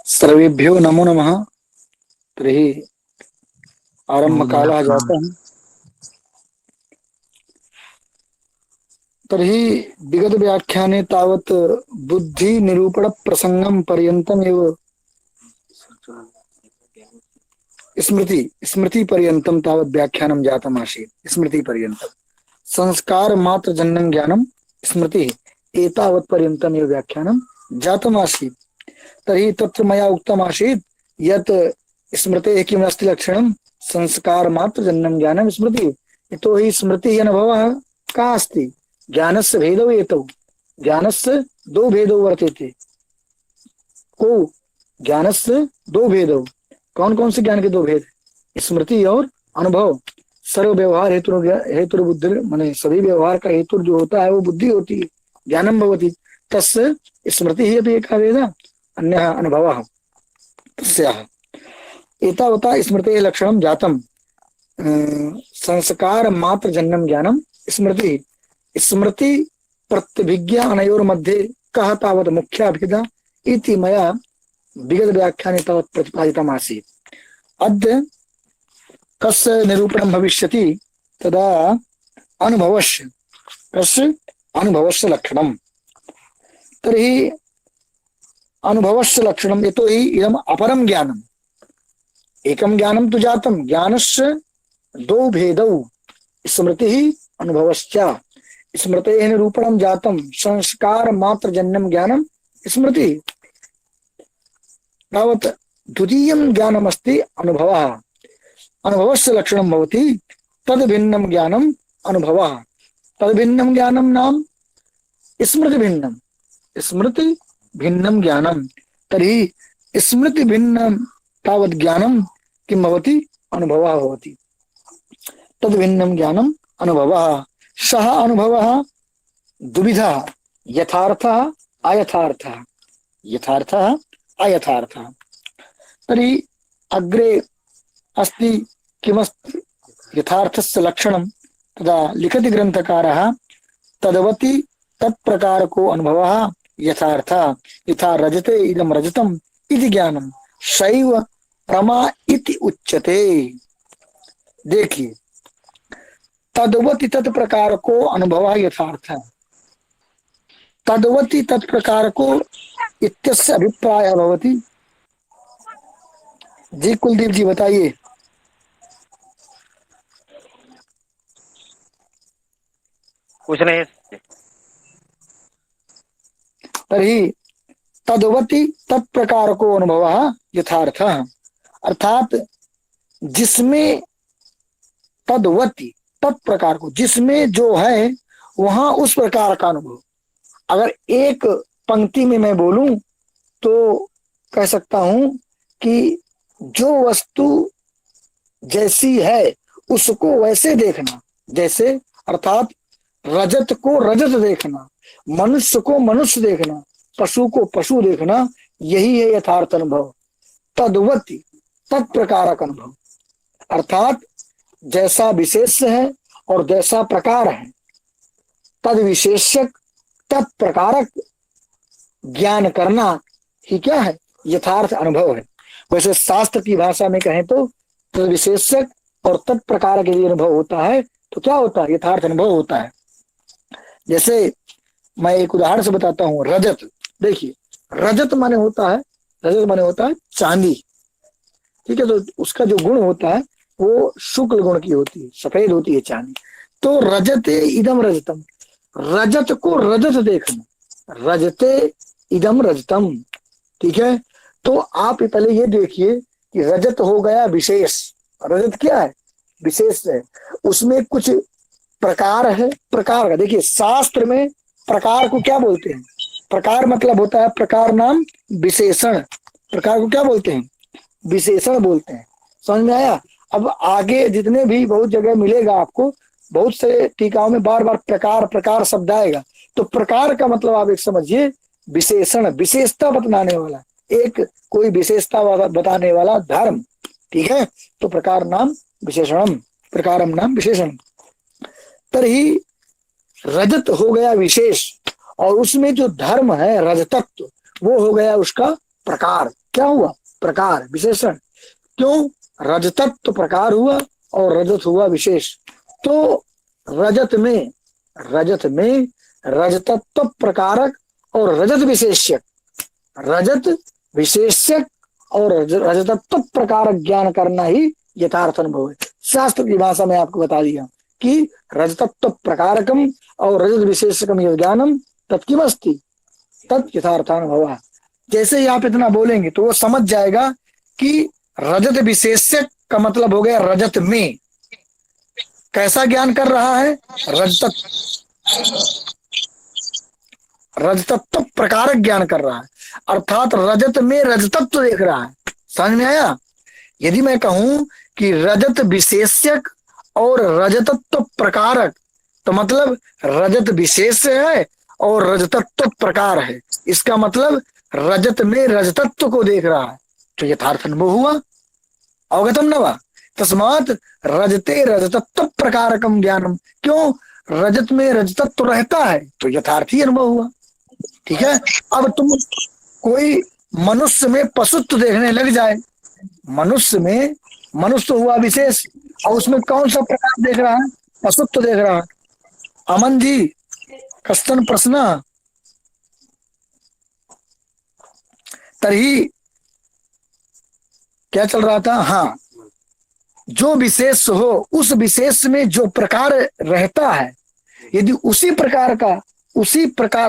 सर्वेभ्यो नमो नमः। तर्हि नमो आरम्भकालः नमः। जातः। तर्हि विगतव्याख्याने तावत् बुद्धिनिरूपणप्रसङ्गं पर्यन्तमेव स्मृतिपर्यन्तं तावत् व्याख्यानं जातमासीत्। स्मृतिपर्यन्तं संस्कारमात्रजन्यं ज्ञानं स्मृतिः एतावत्पर्यन्तमेव व्याख्यानं जातमासीत्। तर्हि तत्र मया उक्तमासीत् यत् स्मृतेः किमस्ति लक्षणं संस्कारमात्रजन्यं ज्ञानं स्मृतिः। यतो हि स्मृतिः अनुभवः कः अस्ति? ज्ञानस्य भेदौ एतौ। ज्ञानस्य दो भेदौ वर्तेते। को ज्ञानस्य दो भेदौ। कौन कौन से ज्ञान के दो भेद? स्मृति और अनुभव। सर्व व्यवहार हेतु बुद्धि माने सभी व्यवहार का हेतु जो होता है वो बुद्धि होती है, ज्ञानम भवति। तस्य स्मृति ही अपि एकः वेदः, अन्यः अनुभवः। तस्याः एतावता स्मृतेः लक्षणं जातम्। संस्कार मात्र जन्यं ज्ञानं स्मृति। स्मृति प्रत्यभिज्ञा अनयोर्मध्ये कः तावत् मुख्यः भेदः इति मया विगत व्याख्याने तावत् प्रतिपादितमासीत्। अद्य कस्य निरूपणं भविष्यति? तदा अनुभवस्य। कस्य? अनुभवस्य लक्षणं। तर्हि अनुभवस्य लक्षणं यतो हि इदम् अपरं ज्ञानम्। एकं ज्ञानं तु जातं, ज्ञानस्य दो भेदौ स्मृतिः अनुभवश्च। स्मृतेः निरूपणं जातं संस्कार मात्रजन्यं ज्ञानं स्मृतिः। तावत् द्वितीयं ज्ञानमस्ति अनुभवः। अनुभवस्य लक्षणं भवति तद्भिन्नं ज्ञानम् अनुभवः। तद्भिन्नं ज्ञानं नाम स्मृतिभिन्नं। स्मृतिभिन्नं ज्ञानं। तर्हि स्मृतिभिन्नं तावत् ज्ञानं किं भवति? अनुभवः भवति। तद्भिन्नं ज्ञानम् अनुभवः। सः अनुभवः द्विविधः, यथार्थः अयथार्थः। यथार्थः अयथार्थः। तर्हि अग्रे अस्ति किमस्ति यथार्थस्य लक्षणं। तदा लिखति ग्रन्थकारः तदवति तत्प्रकारको अनुभवः यथार्थः। यथा रजते इदं रजतम् इति ज्ञानं सैव प्रमा इति उच्यते। देखिए, तदवति तत्प्रकारको अनुभवः यथार्थः। तदवति तत्प्रकारको इत्यस्य अभिप्रायः भवति। जी कुलदीप जी बताइए। कुछ नहीं। तर्हि तदवति तत्प्रकार को अनुभव यथार्थः, अर्थात जिसमें तदवति तत्प्रकार को, जिसमें जो है वहां उस प्रकार का अनुभव। अगर एक पंक्ति में मैं बोलूं तो कह सकता हूं कि जो वस्तु जैसी है उसको वैसे देखना, जैसे अर्थात रजत को रजत देखना, मनुष्य को मनुष्य देखना, पशु को पशु देखना, यही है यथार्थ अनुभव। तद्वति तत्प्रकारक अनुभव, अर्थात जैसा विशेष है और जैसा प्रकार है, तद विशेषक तत्प्रकारक ज्ञान करना ही क्या है? यथार्थ अनुभव है। वैसे शास्त्र की भाषा में कहें तो तद विशेषक और तत्प्रकार के लिए अनुभव होता है तो क्या होता है? यथार्थ अनुभव होता है। जैसे मैं एक उदाहरण से बताता हूं। रजत, देखिए रजत माने होता है, रजत माने होता है चांदी, ठीक है। तो उसका जो गुण होता है वो शुक्ल गुण की होती है, सफेद होती है चांदी। तो रजते इदम रजतम, रजत को रजत देखना, रजते इदम रजतम, ठीक है। तो आप पहले ये देखिए कि रजत हो गया विशेष। रजत क्या है? विशेष है। उसमें कुछ प्रकार है, प्रकार का देखिए शास्त्र में प्रकार को क्या बोलते हैं? प्रकार मतलब होता है प्रकार नाम विशेषण। प्रकार को क्या बोलते हैं? विशेषण बोलते हैं। समझ में आया? अब आगे जितने भी बहुत जगह मिलेगा आपको, बहुत से टीकाओं में बार बार प्रकार प्रकार शब्द आएगा। तो प्रकार का मतलब आप एक समझिए विशेषण, विशेषता बतलाने वाला, एक कोई विशेषता बताने वाला धर्म, ठीक है। तो प्रकार नाम विशेषणम, प्रकारम नाम विशेषण। तर्हि रजत हो गया विशेष और उसमें जो धर्म है रजतत्व वो हो गया उसका प्रकार, क्या हुआ? प्रकार, विशेषण। क्यों? रजतत्व प्रकार हुआ और रजत हुआ विशेष। तो रजत में रजतत्व प्रकारक और रजत विशेष्यक, रजत विशेष्यक और रजतत्व प्रकारक ज्ञान करना ही यथार्थ अनुभव है। शास्त्र की भाषा में आपको बता दिया कि रजतत्व प्रकारकम और रजत विशेषकम यह ज्ञानम तत्किमस्ति तत् यथार्थानुभव। जैसे ही आप इतना बोलेंगे तो वो समझ जाएगा कि रजत विशेषक का मतलब हो गया रजत में कैसा ज्ञान कर रहा है, रजतत्व प्रकारक ज्ञान कर रहा है, अर्थात रजत में रजतत्व देख रहा है। समझ में आया? यदि मैं कहूं कि रजत विशेषक और रजतत्व प्रकारक, तो मतलब रजत विशेष है और रजतत्व प्रकार है। इसका मतलब रजत में रजतत्व को देख रहा है, तो यथार्थ अनुभव हुआ। अवगतम न वा? तस्मात् रजते रजतत्व प्रकारकम ज्ञानम। क्यों? रजत में रजतत्व रहता है तो यथार्थी अनुभव हुआ। ठीक है। अब तुम कोई मनुष्य में पशुत्व देखने लग जाए, मनुष्य हुआ विशेष और उसमें कौन सा प्रकार देख रहा है? पशुत्व देख रहा है। अमन जी, कश्चन प्रश्न तरी क्या चल रहा था? हाँ, जो विशेष हो उस विशेष में जो प्रकार रहता है, यदि उसी प्रकार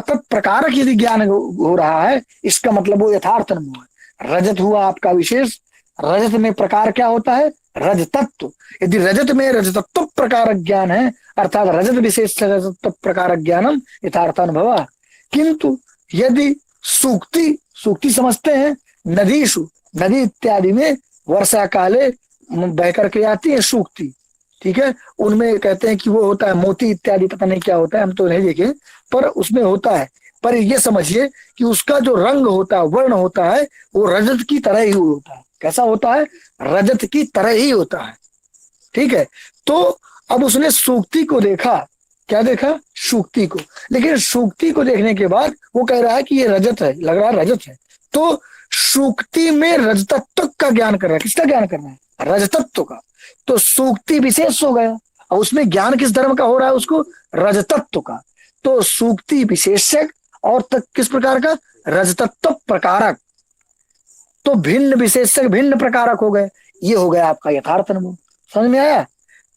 तत्प्रकारक यदि ज्ञान हो रहा है, इसका मतलब वो यथार्थ अनुभव है। रजत हुआ आपका विशेष, रजत में प्रकार क्या होता है? रजतत्व। यदि रजत में रजतत्व प्रकारक ज्ञान है, अर्थात रजत विशेष रजतत्व प्रकारक ज्ञानम यथार्थ अनुभव। किंतु यदि सूक्ति समझते हैं, नदी इत्यादि में वर्षा काले बह करके आती है सूक्ति, ठीक है, उनमें कहते हैं कि वो होता है मोती इत्यादि, पता नहीं क्या होता है, हम तो नहीं देखे, पर उसमें होता है। पर ये समझिए कि उसका जो रंग होता है, वर्ण होता है, वो रजत की तरह ही होता है। कैसा होता है? रजत की तरह ही होता है। ठीक है। तो अब उसने सूक्ति को देखा, क्या देखा? सूक्ति को। लेकिन सूक्ति को देखने के बाद वो कह रहा है कि ये रजत है, लग रहा है रजत है। तो सूक्ति में रजतत्व का ज्ञान कर रहा है। किसका ज्ञान करना है? रजतत्व का। तो सूक्ति विशेष हो गया और उसमें ज्ञान किस धर्म का हो रहा है? उसको रजतत्व का। तो सूक्ति विशेषक और तक किस प्रकार का? रजतत्व प्रकारक। तो भिन्न विशेषक भिन्न प्रकारक हो गए। ये हो गया आपका यथार्थ अनुभव। समझ में आया?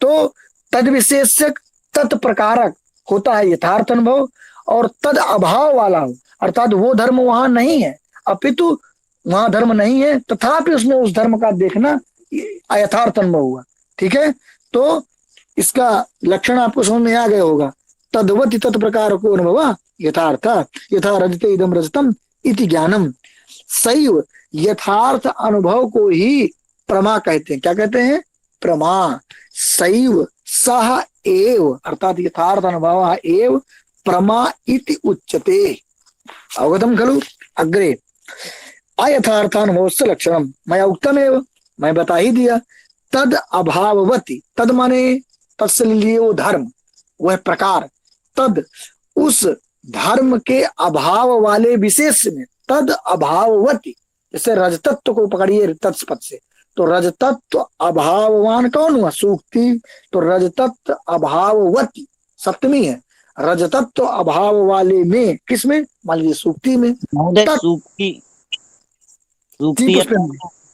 तो तद विशेषक तत्प्रकारक होता है यथार्थ अनुभव, और तद अभाव वाला हो, अर्थात वो धर्म वहां नहीं है, अपितु वहां धर्म नहीं है, तथापि उसमें उस धर्म का देखना यथार्थ अनुभव हुआ। ठीक है। तो इसका लक्षण आपको समझ में आ गया होगा। तद्वति तत्प्रकार को अनुभव यथार्थ यथा रजते इदम रजतम इति ज्ञानम। सैव यथार्थ अनुभव को ही प्रमा कहते हैं। क्या कहते हैं? प्रमा। सैव सह एव, अर्थात यथार्थ अनुभव एव प्रमा इति उच्यते। अवगतम खलु? अग्रे अयथार्थानुभव से लक्षणम मया उक्तमेव, मैं बता ही दिया। तद अभाववती, तद माने तत्से लिए वो धर्म, वह प्रकार, तद उस धर्म के अभाव वाले विशेष में, तद अभाववती। जैसे रजतत्व को पकड़िए तत्पद से, तो रजतत्व अभाववान कौन हुआ? सूक्ति। तो रजतत्व अभाववती सप्तमी है। रजतत्व अभाव वाले में, किसमें? मान लीजिए सूक्ति में। सूक्ति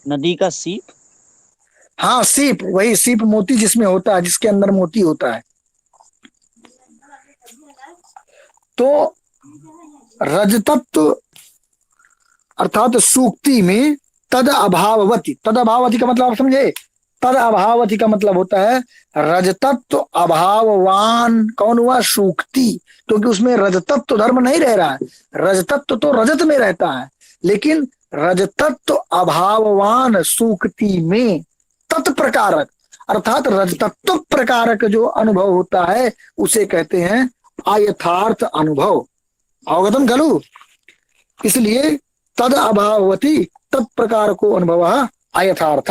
नदी का सीप। हाँ, सीप, वही सीप मोती जिसमें होता है, जिसके अंदर मोती होता है। तो रजतत्व अर्थात सूक्ति में तद अभाववती, तद अभाववती का मतलब आप समझे? तद अभाववती का मतलब होता है रजतत्व अभाववान कौन हुआ? सूक्ति। क्योंकि उसमें रजतत्व धर्म नहीं रह रहा है, रजतत्व तो रजत में रहता है, लेकिन रजतत्व अभाववान सूक्ति में तत्प्रकारक अर्थात रजतत्व प्रकारक जो अनुभव होता है उसे कहते हैं अयथार्थ अनुभव। अवगतम खलु? इसलिए तद अभाववती तत्प्रकार को अनुभव अयथार्थ,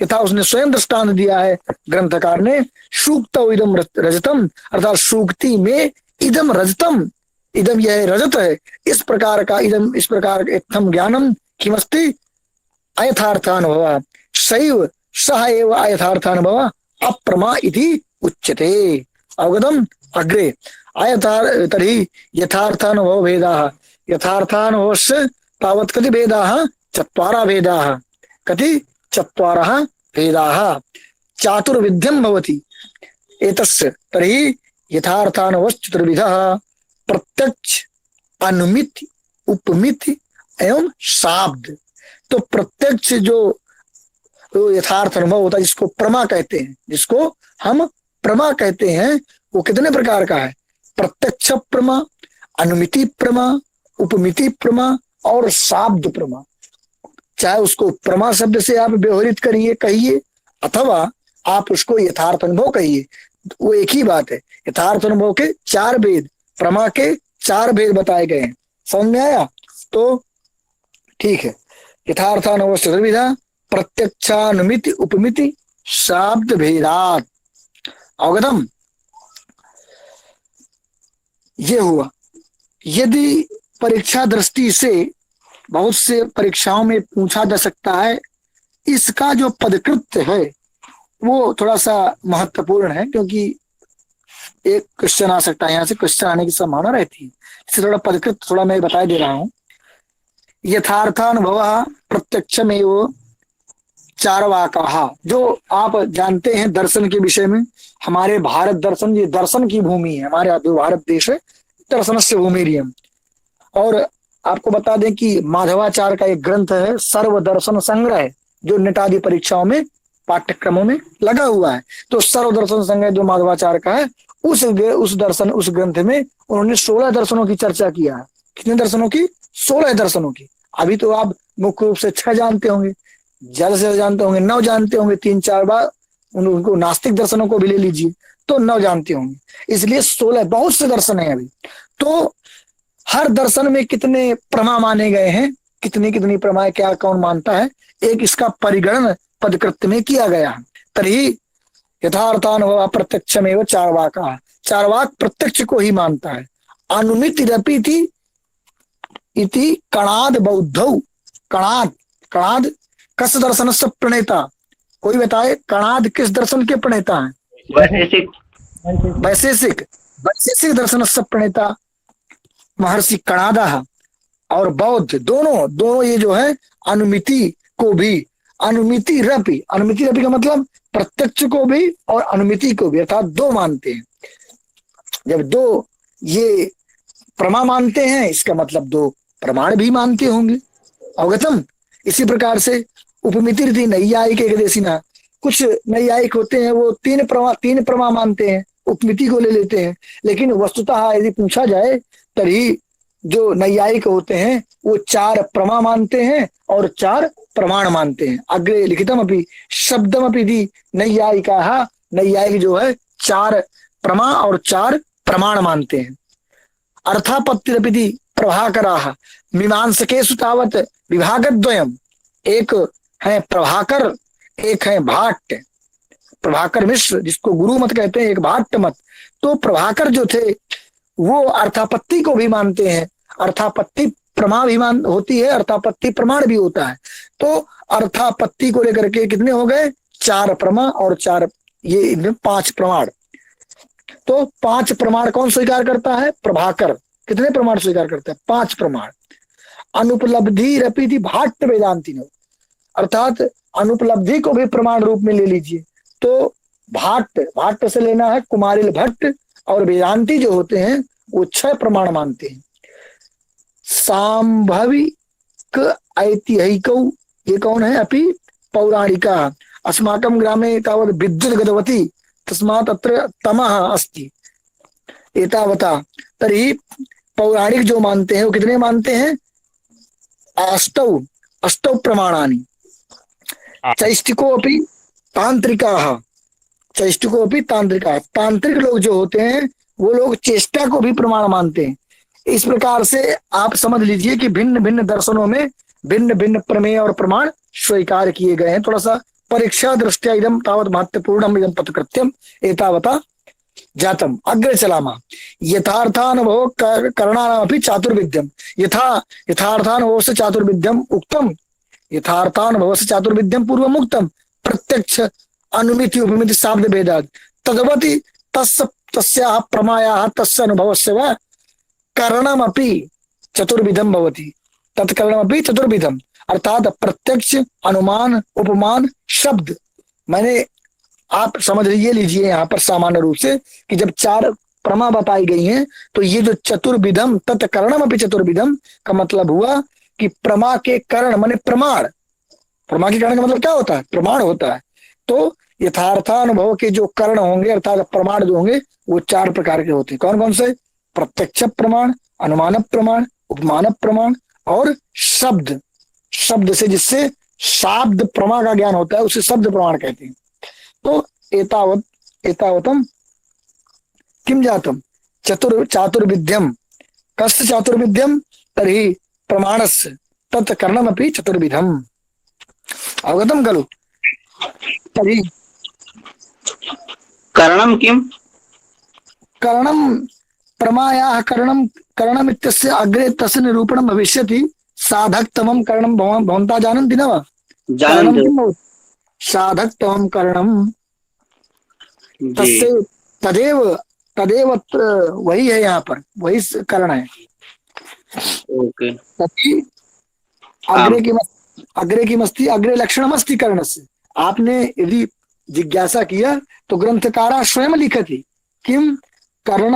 यथा उसने स्वयं दृष्टांत दिया है ग्रंथकार ने। सूक्त इदम रजतम, अर्थात सूक्ति में इदम रजतम, इदम यह रजत है, इस प्रकार का इदम, इस प्रकार इत्थम ज्ञानम, किमस्ति अयथार्थानुभव सैव सह एव अयथार्थानुभव अप्रमा इति उच्यते। अवगतम? अग्रे तर्हि यथार्थानुभव भेदाः यथार्थानुभवस्य तावत् कति भेदाः चत्वारः भेदाः कति चत्वारः भेदाः चातुर्विध्यं भवति एतस्य। तर्हि यथार्थानुभवश्चतुर्विधः प्रत्यक्ष अनुमिति उपमिति एवं शाब्द। तो प्रत्यक्ष जो यथार्थ अनुभव होता है जिसको प्रमा कहते हैं, जिसको हम प्रमा कहते हैं, वो कितने प्रकार का है? प्रत्यक्ष प्रमा, अनुमिति प्रमा, उपमिति प्रमा और शाब्द प्रमा। चाहे उसको प्रमा शब्द से आप व्यवहारित करिए कहिए अथवा आप उसको यथार्थ अनुभव कहिए, वो एक ही बात है। यथार्थ अनुभव के चार भेद, प्रमा के चार भेद बताए गए हैं। समझ में आया? तो ठीक है। यथार्थानुभव चतुर्विधा प्रत्यक्षानुमिति उपमिति शाब्द भेदात। अवगतम? ये हुआ। यदि परीक्षा दृष्टि से बहुत से परीक्षाओं में पूछा जा सकता है, इसका जो पदकृत्य है वो थोड़ा सा महत्वपूर्ण है, क्योंकि एक क्वेश्चन आ सकता है, यहाँ से क्वेश्चन आने की संभावना रहती है। इससे थोड़ा पदकृत्य थोड़ा मैं बता दे रहा हूँ। यथार्थानुभव प्रत्यक्षमेव चार्वाकाः, जो आप जानते हैं दर्शन के विषय में, हमारे भारत दर्शन ये दर्शन की भूमि है। हमारे जो भारत देश है दर्शनस्य भूमिरियम। और आपको बता दें कि माधवाचार्य का एक ग्रंथ है सर्व दर्शन संग्रह, जो नेट आदि परीक्षाओं में पाठ्यक्रमों में लगा हुआ है। तो सर्व दर्शन संग्रह जो माधवाचार्य का है, उस ग्रंथ में उन्होंने 16 दर्शनों की चर्चा किया है। कितने दर्शनों की? 16 दर्शनों की। अभी तो आप मुख्य रूप से 6 जानते होंगे, ज्यादा से ज्यादा जानते होंगे 9 जानते होंगे, 3-4 बार उनको नास्तिक दर्शनों को भी ले लीजिए तो 9 जानते होंगे। इसलिए 16 बहुत से दर्शन है अभी। तो हर दर्शन में कितने प्रमा माने गए हैं, कितनी कितनी प्रमा क्या कौन मानता है, एक इसका परिगणन पदकृत्य में किया गया है। तर्हि यथार्थानुभव प्रत्यक्षमेव चार्वाका, चार्वाक प्रत्यक्ष को ही मानता है। अनुमितिरपि इति कणाद बौद्धौ, कणाद कस दर्शन से प्रणेता? कोई बताए कणाद किस दर्शन के प्रणेता हैं? वैशेषिक दर्शन से प्रणेता महर्षि कणादा और बौद्ध दोनों ये जो है अनुमिति को भी, अनुमिति रपि का मतलब प्रत्यक्ष को भी और अनुमिति को भी, अर्थात 2 मानते हैं। जब 2 ये प्रमा मानते हैं, इसका मतलब 2 प्रमाण भी मानते होंगे। अवगतम? इसी प्रकार से उपमिति रीति नैयायिक एकदेशिना, कुछ नैयायिक होते हैं वो 3 प्रमा मानते हैं, उपमिति को ले लेते हैं। लेकिन वस्तुतः यदि पूछा जाए तभी जो नैयायिक होते हैं वो 4 प्रमा मानते हैं और 4 प्रमाण मानते हैं। अग्रे लिखितम अपि शब्दम अपि दी नैयायिका, नैयायिक जो है 4 प्रमा और 4 प्रमाण मानते हैं। अर्थापत्तिरपि प्रभाकराः मीमांसकेषु तावत् विभागद्वयम्, एक है प्रभाकर, एक है भाट्ट। प्रभाकर मिश्र जिसको गुरु मत कहते हैं, एक भाट्ट मत। तो प्रभाकर जो थे वो अर्थापत्ति को भी मानते हैं, अर्थापत्ति प्रमा भी होती है, अर्थापत्ति प्रमाण भी होता है। तो अर्थापत्ति को लेकर के कितने हो गए? 4 प्रमा और 4 ये 5 प्रमाण। तो 5 प्रमाण कौन स्वीकार करता है? प्रभाकर। कितने प्रमाण स्वीकार करता है? 5 प्रमाण। अनुपलब्धि रपि भाट्ट वेदांति ने, अर्थात अनुपलब्धि को भी प्रमाण रूप में ले लीजिए तो भाट्ट से लेना है कुमारिल भट्ट, और वेदांती जो होते हैं वो 6 प्रमाण मानते हैं। सांभविक ऐतिहासिक, ये कौन है? अपि पौराणिका अस्माकं ग्रामे तावत् विद्युत् गतवती तस्मात् अत्र तमः अस्ति एतावता। तर्हि पौराणिक जो मानते हैं वो कितने मानते हैं? 8 प्रमाणानि। चैष्टिको अपि तांत्रिकाः, चैष्टिको अपि तांत्रिका, तांत्रिक लोग जो होते हैं वो लोग चेष्टा को भी प्रमाण मानते हैं। इस प्रकार से आप समझ लीजिए कि भिन्न भिन्न दर्शनों में भिन्न भिन्न प्रमेय और प्रमाण स्वीकार किए गए हैं। थोड़ा सा परीक्षा दृष्टिया इदम तावत महत्वपूर्णम इदम पदकृत्यम एतावता जातम अग्रे चलामा यथार्थानुभव करणानामपि चातुर्विध्यम यथार्थानुभव से चातुर्विध्यम उक्तम यथार्थानुभव से चातुर्विध्यम पूर्व मुक्तम प्रत्यक्ष अनुमिति उपमिति शाब्द भेदाद तद्वति तस्याः प्रमायाः तस्य अनुभवस्य वा करणमपि चतुर्विधम भवति तत्करणमपि चतुर्विधम अर्थात प्रत्यक्ष अनुमान उपमान शब्द। मैंने आप समझ लीजिए यहाँ पर सामान्य रूप से कि जब चार प्रमा बताई गई हैं तो ये जो चतुर्विधम तत्करणम अपि चतुर्विधम का मतलब हुआ कि प्रमा के करण माने प्रमाण। प्रमा के करण का मतलब क्या होता है? प्रमाण होता है। तो यथार्थानुभव के जो करण होंगे अर्थात प्रमाण जो होंगे वो चार प्रकार के होते हैं। कौन कौन से? प्रत्यक्ष प्रमाण, अनुमान प्रमाण, उपमान प्रमाण और शब्द। शब्द से जिससे शाब्द प्रमा का ज्ञान होता है उसे शब्द प्रमाण कहते हैं। तो एतावतम किम जातम चातुर्विध्यम कस्य चातुर्विध्यम तर्हि प्रमाणस्य तत्करणमपि चतुर्विधम। अवगतम खलु? तर्हि करणम किम? करणम प्रमायाः करणम इत्यस्य अग्रे तस्य निरूपणं भविष्यति। साधकतमं करणं भवन्तः जानन्ति न वा? जानन्ति। साधकतमं करणं तस्य तदेव वही है, यहाँ पर वही करण है। ओके। अग्रे किमस्ति? अग्रे लक्षणमस्ति करणस्य। आपने यदि जिज्ञासा किया तो ग्रंथकारा स्वयं लिखति किम करण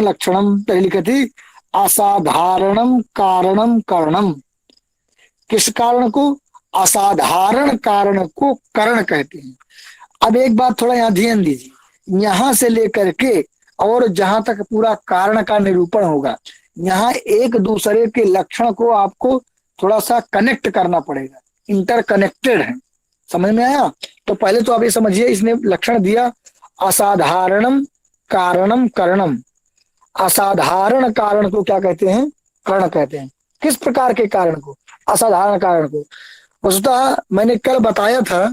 लक्षणम तर्हि लिखति असाधारणम कारणम करणम। किस कारण को? असाधारण कारण को करण कहते हैं। अब एक बात थोड़ा यहाँ ध्यान दीजिए, यहाँ से लेकर के और जहां तक पूरा कारण का निरूपण होगा यहाँ एक दूसरे के लक्षण को आपको थोड़ा सा कनेक्ट करना पड़ेगा, इंटरकनेक्टेड है। समझ में आया? तो पहले तो आप ये समझिए, इसने लक्षण दिया असाधारणम कारणम करणम। असाधारण कारण को क्या कहते हैं? कर्ण कहते हैं। किस प्रकार के कारण को? असाधारण कारण को। वस्तुतः मैंने कल बताया था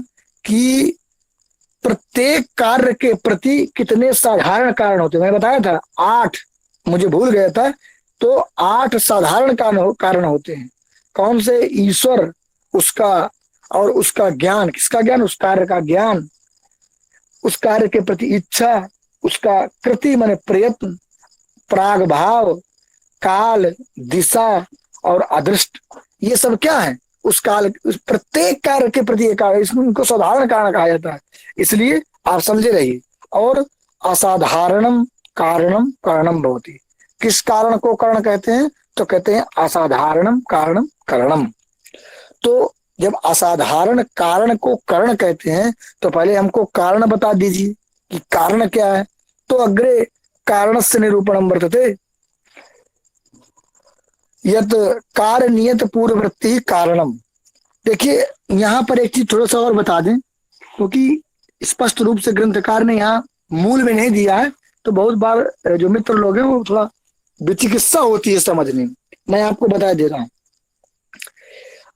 कि प्रत्येक कार्य के प्रति कितने साधारण कारण होते हैं। मैंने बताया था 8, मुझे भूल गया था। तो 8 साधारण कारण होते हैं। कौन से? ईश्वर, उसका और उसका ज्ञान। किसका ज्ञान? उस कार्य का ज्ञान, उस कार्य के प्रति इच्छा, उसका कृति माने प्रयत्न, प्राग भाव, काल, दिशा और अदृष्ट। ये सब क्या है? उस काल, उस प्रत्येक कार्य के प्रति एक कारण, इसमें उनको साधारण कारण कहा जाता है। इसलिए आप समझे रहिए। और असाधारणम कारणम करणम भवति। किस कारण को कर्ण कहते हैं? तो कहते हैं असाधारणम कारणम करणम। तो जब असाधारण कारण को कर्ण कहते हैं तो पहले हमको कारण बता दीजिए कि कारण क्या है। तो अग्रे कारणस्य निरूपणम वर्तते यत कार्य नियत पूर्ववृत्ति कारणम। देखिए यहाँ पर एक चीज थोड़ा सा और बता दें, क्योंकि स्पष्ट रूप से ग्रंथकार ने यहाँ मूल में नहीं दिया है, तो बहुत बार जो मित्र लोग हैं वो थोड़ा विचिकित्सा होती है समझने में। मैं आपको बता दे रहा हूं।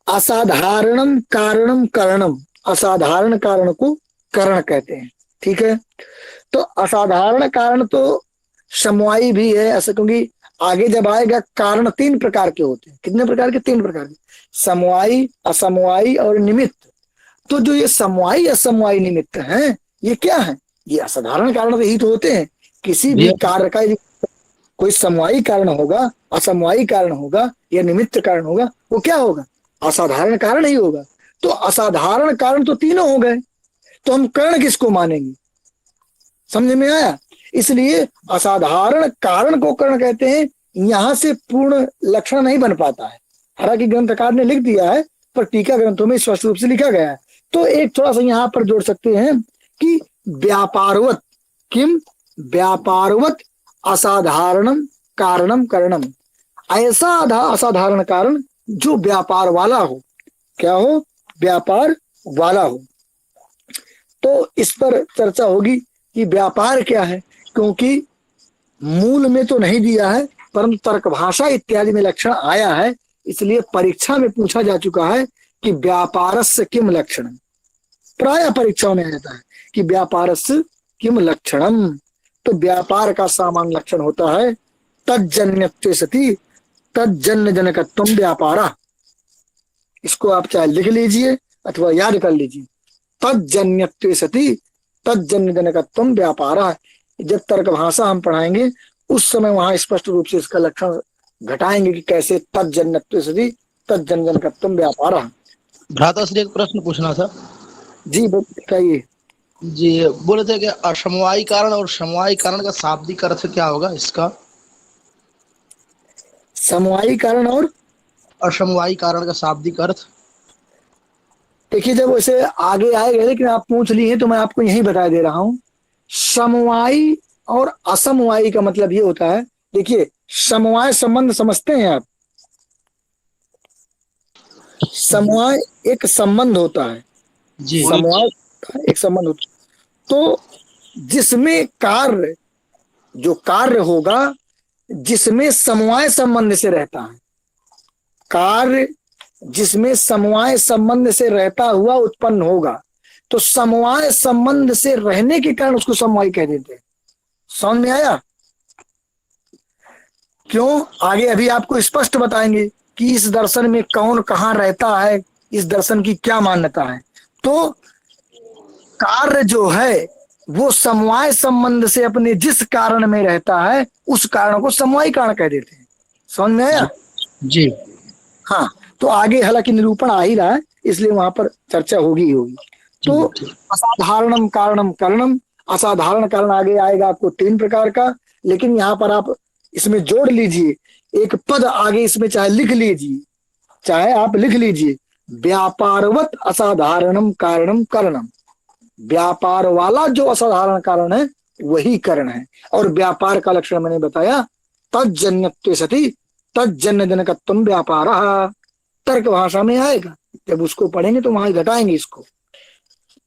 असाधारणम कारणम करणम। असाधारण कारण को करण कहते हैं। ठीक है? तो असाधारण कारण तो समवायी भी है ऐसा, क्योंकि आगे जब आएगा कारण 3 प्रकार के होते हैं। कितने प्रकार के? 3 प्रकार के। समवायी, असमवायी और निमित्त। तो जो ये समवायी असमवायी निमित्त हैं ये क्या है? ये असाधारण कारण ही तो होते हैं। किसी भी कार्य का कोई समवायी कारण होगा, असमवायी कारण होगा या निमित्त कारण होगा, वो क्या होगा? असाधारण कारण ही होगा। तो असाधारण कारण तो तीनों हो गए, तो हम कर्ण किसको मानेंगे? समझ में आया? इसलिए असाधारण कारण को कर्ण कहते हैं। यहां से पूर्ण लक्षण नहीं बन पाता है, हालांकि ग्रंथकार ने लिख दिया है, पर टीका ग्रंथों में स्पष्ट रूप से लिखा गया है। तो एक थोड़ा सा यहाँ पर जोड़ सकते हैं कि व्यापारवत किम व्यापारवत असाधारणम कारणम करणम। ऐसा असाधारण कारण जो व्यापार वाला हो। क्या हो? व्यापार वाला हो। तो इस पर चर्चा होगी कि व्यापार क्या है, क्योंकि मूल में तो नहीं दिया है परंतु तर्क भाषा इत्यादि में लक्षण आया है। इसलिए परीक्षा में पूछा जा चुका है कि व्यापारस्य किम लक्षणम। प्राय परीक्षाओं में आता है कि व्यापारस्य किम लक्षणम। तो व्यापार का सामान्य लक्षण होता है तज्जन्यत्वे सति तज्जन्य जनकत्वम व्यापारा। इसको आप चाहे लिख लीजिए अथवा याद कर लीजिए। तज्जन्यत्वे सति तज्जन्य जनकत्वम व्यापारा। जब तर्क भाषा हम पढ़ाएंगे उस समय वहां स्पष्ट रूप से इसका लक्षण घटाएंगे कि कैसे तज्जन्यत्वे सति तज्जन्य जनकत्वम व्यापारा। भ्राता श्री एक प्रश्न पूछना था जी बताइए। जी। बोले थे कि असमवायी कारण और समवायी कारण का शाब्दिक अर्थ क्या होगा इसका? समवायी कारण और असमवायी कारण का शाब्दिक अर्थ। देखिए जब वैसे आगे आएगा, लेकिन आप पूछ लिए तो मैं आपको यही बता दे रहा हूं। समवायी और असमवायी का मतलब ये होता है, देखिए समवाय संबंध समझते हैं आप। समवाय एक संबंध होता है, जी समवाय एक संबंध होता है। तो जिसमें कार्य, जो कार्य होगा जिसमें समवाय संबंध से रहता है, कार्य जिसमें समवाय संबंध से रहता हुआ उत्पन्न होगा, तो समवाय संबंध से रहने के कारण उसको समवाय कह देते हैं। समझ में आया? क्यों? आगे अभी आपको स्पष्ट बताएंगे कि इस दर्शन में कौन कहाँ रहता है, इस दर्शन की क्या मान्यता है। तो कार्य जो है वो समवाय संबंध से अपने जिस कारण में रहता है उस कारण को समवायी कारण कह देते हैं। समझ में आया? जी। हाँ, तो आगे हालांकि निरूपण आ ही रहा है इसलिए वहां पर चर्चा होगी ही होगी। तो असाधारणम कारणम कारणम, असाधारण कारण आगे आएगा आपको 3 प्रकार का, लेकिन यहाँ पर आप इसमें जोड़ लीजिए एक पद आगे, इसमें चाहे लिख लीजिए, चाहे आप लिख लीजिए व्यापारवत असाधारणम कारणम कारणम। व्यापार वाला जो असाधारण कारण है वही कारण है। और व्यापार का लक्षण मैंने बताया तज्जन्यत्वे सति तज्जन्य जनकत्वम व्यापारः। तर्क भाषा में आएगा, जब उसको पढ़ेंगे तो वहां घटाएंगे इसको।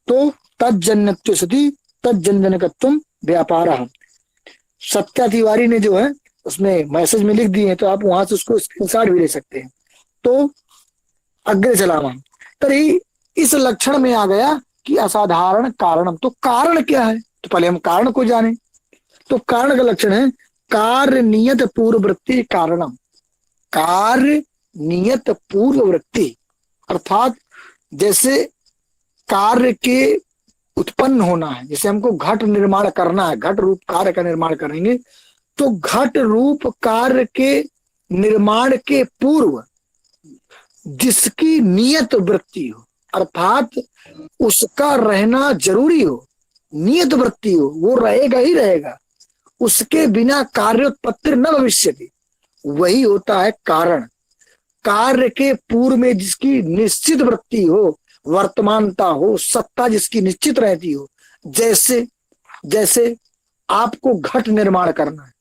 तो तज्जन्यत्वे सति तज्जन्य जनकत्वम व्यापारः। सत्या तिवारी ने जो है उसमें मैसेज में लिख दिए हैं, तो आप वहां से उसको स्क्रीनशॉट भी ले सकते हैं। तो अग्रे चलावा तरी इस लक्षण में आ गया कि असाधारण कारणम। तो कारण क्या है? तो पहले हम कारण को जाने। तो कारण का लक्षण है कार्य नियत पूर्ववृत्ति कारणम। कार्य नियत पूर्ववृत्ति, अर्थात जैसे कार्य के उत्पन्न होना है, जैसे हमको घट निर्माण करना है, घट रूप कार्य का निर्माण करेंगे, तो घट रूप कार्य के निर्माण के पूर्व जिसकी नियत वृत्ति हो, अर्थात उसका रहना जरूरी हो, नियत वृत्ति हो, वो रहेगा ही रहेगा, उसके बिना कार्योत्पत्ति न भविष्यति, वही होता है कारण। कार्य के पूर्व में जिसकी निश्चित वृत्ति हो, वर्तमानता हो, सत्ता जिसकी निश्चित रहती हो। जैसे जैसे आपको घट निर्माण करना है,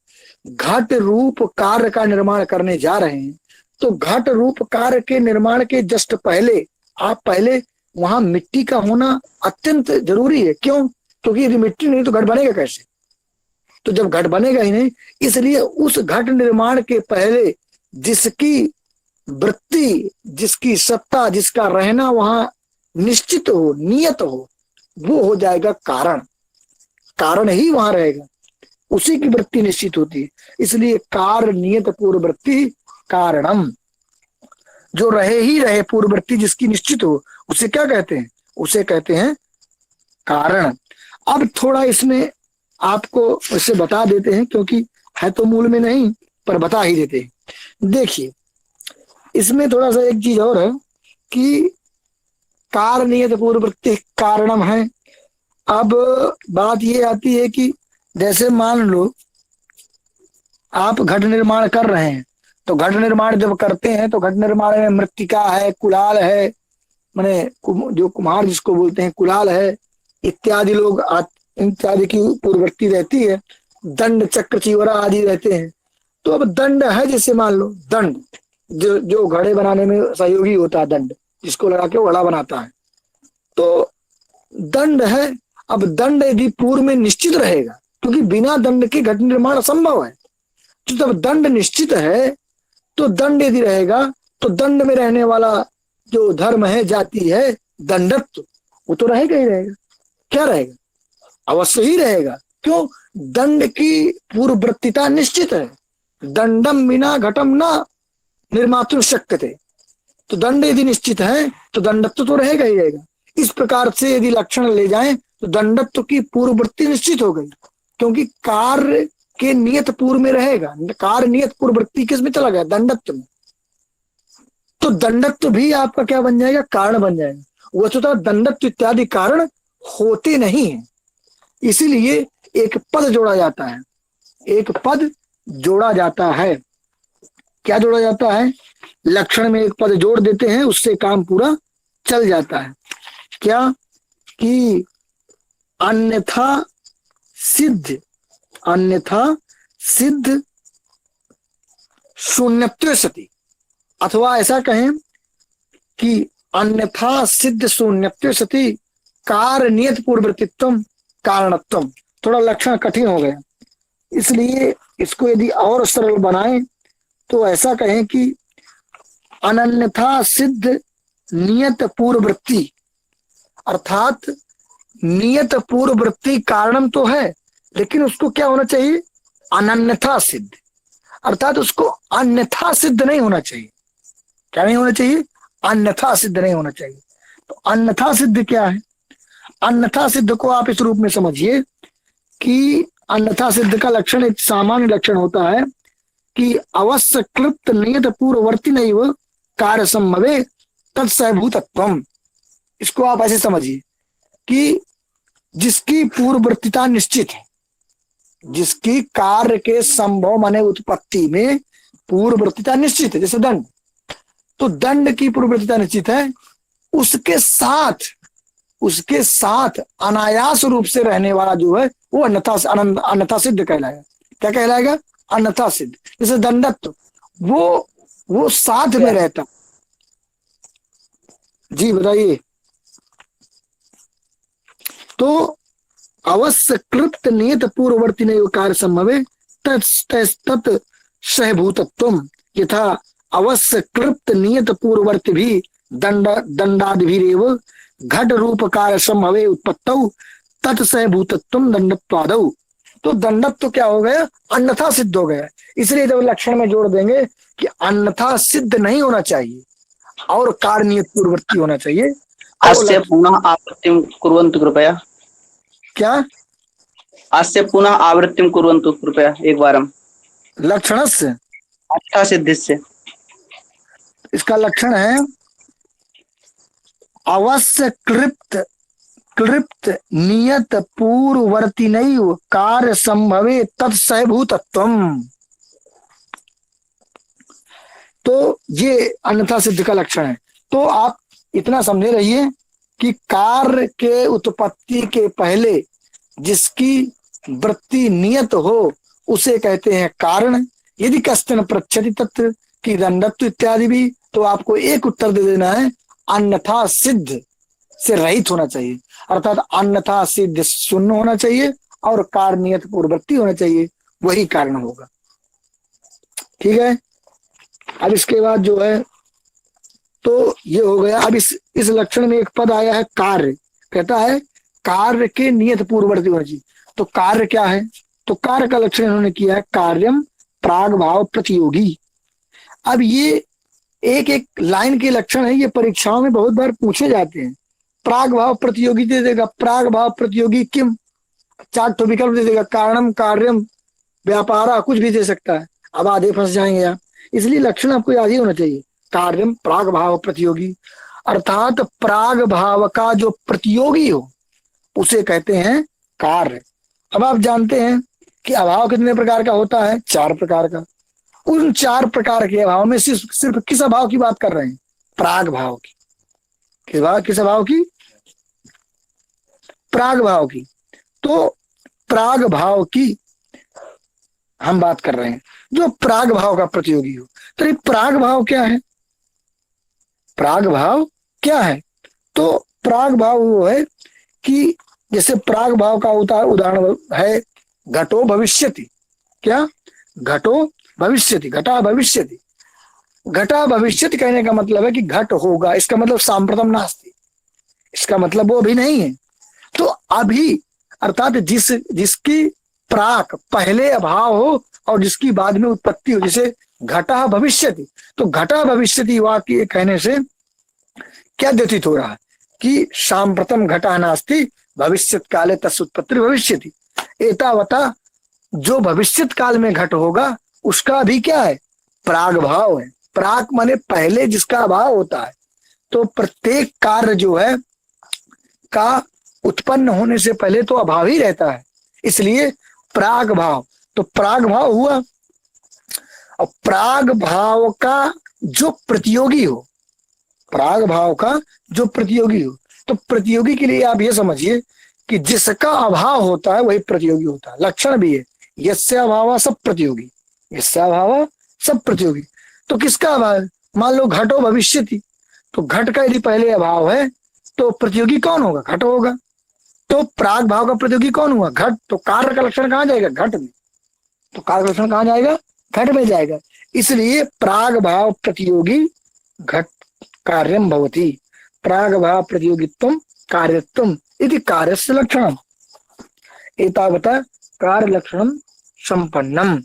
घट रूप कार्य का निर्माण करने जा रहे हैं, तो घट रूप कार्य के निर्माण के जस्ट पहले आप पहले वहां मिट्टी का होना अत्यंत जरूरी है। क्यों? क्योंकि यदि मिट्टी नहीं तो घट बनेगा कैसे? तो जब घट बनेगा ही नहीं, इसलिए उस घट निर्माण के पहले जिसकी वृत्ति, जिसकी सत्ता, जिसका रहना वहां निश्चित हो, नियत हो, वो हो जाएगा कारण। कारण ही वहां रहेगा, उसी की वृत्ति निश्चित होती है। इसलिए कार्य नियत पूर्ववृत्ति कारणम, जो रहे ही रहे, पूर्ववृत्ति जिसकी निश्चित हो, उसे क्या कहते हैं? उसे कहते हैं कारण। अब थोड़ा इसमें आपको इसे बता देते हैं, क्योंकि है तो मूल में नहीं पर बता ही देते हैं। देखिए इसमें थोड़ा सा एक चीज और है कि कार्य नियत पूर्ववृत्ति कारणम है। अब बात ये आती है कि जैसे मान लो आप घट निर्माण कर रहे हैं, तो घट निर्माण जब करते हैं तो घट निर्माण में मृत्तिका है, कुलाल है, माने जो कुम्हार जिसको बोलते हैं कुलाल है, इत्यादि लोग इत्यादि की पूर्ववृत्ति रहती है, दंड चक्र चिवरा आदि रहते हैं। तो अब दंड है, जैसे मान लो दंड जो घड़े बनाने में सहयोगी होता है, दंड जिसको लगा के वो घड़ा बनाता है, तो दंड है। अब दंड यदि पूर्व में निश्चित रहेगा, क्योंकि बिना दंड के घट निर्माण असंभव है, तो जब दंड निश्चित है तो दंड यदि रहेगा तो दंड में रहने वाला जो धर्म है, जाति है, दंडत्व, वो तो रहेगा ही रहेगा। क्या रहेगा? अवश्य ही रहेगा। क्यों? दंड की पूर्ववृत्तिता निश्चित है। दंडम बिना घटम न निर्मातुर शक्य थे। तो दंड यदि निश्चित है तो दंडत्व तो रहेगा ही रहेगा। इस प्रकार से यदि लक्षण ले जाएं तो दंडत्व की पूर्ववृत्ति निश्चित हो गई, क्योंकि कार्य के नियत पूर्व में रहेगा। कार्य नियत पूर्ववृत्ति किस में चला गया? दंडत्व में। तो दंडत्व भी आपका क्या बन जाएगा? कारण बन जाएगा। वस्तुतः दंडत्व इत्यादि कारण होते नहीं है, इसीलिए एक पद जोड़ा जाता है। एक पद जोड़ा जाता है। क्या जोड़ा जाता है? लक्षण में एक पद जोड़ देते हैं, उससे काम पूरा चल जाता है। क्या कि अन्यथा सिद्ध शून्यत्व सति, अथवा ऐसा कहें कि अन्यथा सिद्ध शून्यत्व सति कार्य नियत पूर्ववृत्तित्व कारणत्व। थोड़ा लक्षण कठिन हो गया, इसलिए इसको यदि और सरल बनाएं तो ऐसा कहें कि अनन्यथा सिद्ध नियत पूर्ववृत्ति, अर्थात नियत पूर्ववृत्ति कारणम तो है, लेकिन उसको क्या होना चाहिए? अनन्यथा सिद्ध, अर्थात उसको अन्यथा सिद्ध नहीं होना चाहिए। क्या नहीं होना चाहिए? अन्यथा सिद्ध नहीं होना चाहिए। तो अन्यथा सिद्ध क्या है? अन्यथा सिद्ध को आप इस रूप में समझिए कि अन्यथा सिद्ध का लक्षण एक सामान्य लक्षण होता है कि अवश्य क्लृप्त नियत पूर्ववर्ती नहीं वो कार्य संभवे तत्सहभूतत्वम। इसको आप ऐसे समझिए कि जिसकी पूर्ववर्तीता निश्चित है, जिसकी कार्य के संभव माने उत्पत्ति में पूर्ववर्तीता निश्चित है, जैसे दंड, तो दंड की पूर्ववर्तीता निश्चित है, उसके साथ अनायास रूप से रहने वाला जो है वो अन्यथा सिद्ध कहलाएगा। क्या कहलाएगा? अन्यथा सिद्ध। जैसे दंडत्व, वो साथ में रहता। जी बताइए। तो अवश्य कृत नियत पूर्ववर्ती नहीं कार्य संभवे तत् सहभूतत्व, यथा अवश्य कृत नियत पूर्ववर्ती भी दंडादिभिरेव घट रूप कार्य संभवे उत्पत्तौ तत्सहभूतत्व दंडत्वादौ। तो दंडत्व क्या हो गया? अन्यथा सिद्ध हो गया। इसलिए जब लक्षण में जोड़ देंगे कि अन्यथा सिद्ध नहीं होना चाहिए और कार्य नियत पूर्ववर्ती होना चाहिए। अस्य पुनः आवृत्तिं कुर्वन्तु कृपया। क्या? अस्य पुनः आवृत्तिं कुर्वन्तु कृपया एक बारम। लक्षणस्य अन्यथा सिद्धस्य। इसका लक्षण है अवश्य क्लिप्त नियत पूर्ववर्ती नैव कार्य संभवे तत्सहभूतत्वम्। तो ये अन्यथा सिद्ध का लक्षण है। तो आप इतना समझे रहिए कि कार्य के उत्पत्ति के पहले जिसकी वृत्ति नियत हो उसे कहते हैं कारण। यदि कश्चन पृच्छति तत्र की दंडत्व इत्यादि भी, तो आपको एक उत्तर दे देना है, अन्यथा सिद्ध से रहित होना चाहिए, अर्थात अन्यथा सिद्ध शून्य होना चाहिए और कार्य नियत पूर्ववर्ती होना चाहिए, वही कारण होगा। ठीक है। अब इसके बाद जो है तो ये हो गया। अब इस लक्षण में एक पद आया है कार्य, कहता है कार्य के नियत पूर्ववर्ती होना चाहिए। तो कार्य क्या है? तो कार्य का लक्षण इन्होंने किया है कार्यम प्राग भाव प्रतियोगी। अब ये एक एक लाइन के लक्षण है, ये परीक्षाओं में बहुत बार पूछे जाते हैं। प्राग भाव प्रतियोगी दे देगा, प्राग भाव प्रतियोगी किम, 4 तो विकल्प दे देगा, कारणम कार्यम व्यापारा, कुछ भी दे सकता है। अब आधे फंस जाएंगे आप, इसलिए लक्षण आपको याद ही होना चाहिए। कार्यम प्राग भाव प्रतियोगी, अर्थात प्राग भाव का जो प्रतियोगी हो उसे कहते हैं कार्य। अब आप जानते हैं कि अभाव कितने प्रकार का होता है? 4 प्रकार का। उन 4 प्रकार के अभाव में सिर्फ किस अभाव की बात कर रहे हैं? प्राग भाव की। किस अभाव की? प्राग भाव की। तो प्राग भाव की हम बात कर रहे हैं, जो प्राग भाव का प्रतियोगी हो। तो ये प्राग भाव क्या है? प्राग भाव क्या है? तो प्राग भाव वो है कि जैसे प्राग भाव का उदाहरण है घटो भविष्यति। क्या? घटो भविष्यति, घटा भविष्यति। घटा भविष्यति कहने का मतलब है कि घट होगा, इसका मतलब सांप्रतम नास्ति, इसका मतलब वो अभी नहीं है। तो अभी अर्थात जिसकी प्राक पहले अभाव हो और जिसकी बाद में उत्पत्ति हो, जैसे घटा भविष्यति, तो घटा भविष्यति वाक्य कहने से क्या द्योतित हो रहा है कि सांप्रतम घटा नास्ति भविष्यत काले तत्सुत्पत्ति भविष्यति। एतावता जो भविष्यत काल में घट होगा उसका भी क्या है, प्राग भाव है। प्राग माने पहले जिसका अभाव होता है। तो प्रत्येक कार्य जो है का उत्पन्न होने से पहले तो अभाव ही रहता है, इसलिए प्राग भाव। तो प्राग भाव हुआ, और प्राग भाव का जो प्रतियोगी हो, प्राग भाव का जो प्रतियोगी हो, तो प्रतियोगी के लिए आप ये समझिए कि जिसका अभाव होता है वही प्रतियोगी होता है। लक्षण भी है, यस्य अभाव सब प्रतियोगी, यस्य अभाव सब प्रतियोगी। तो किसका अभाव, मान लो घटो भविष्यति, तो घट का यदि पहले अभाव है तो प्रतियोगी कौन होगा, घट होगा। तो प्राग भाव का प्रतियोगी कौन हुआ, घट। तो कार्य का लक्षण कहाँ जाएगा, घट में। तो कार्य का लक्षण कहाँ जाएगा, घट में जाएगा। इसलिए प्राग भाव प्रतियोगी घट कार्यम भवति, प्राग भाव प्रतियोगित्वम कार्यत्वम इति कार्यस्य लक्षणम। एतावता कार्य लक्षणम संपन्नम।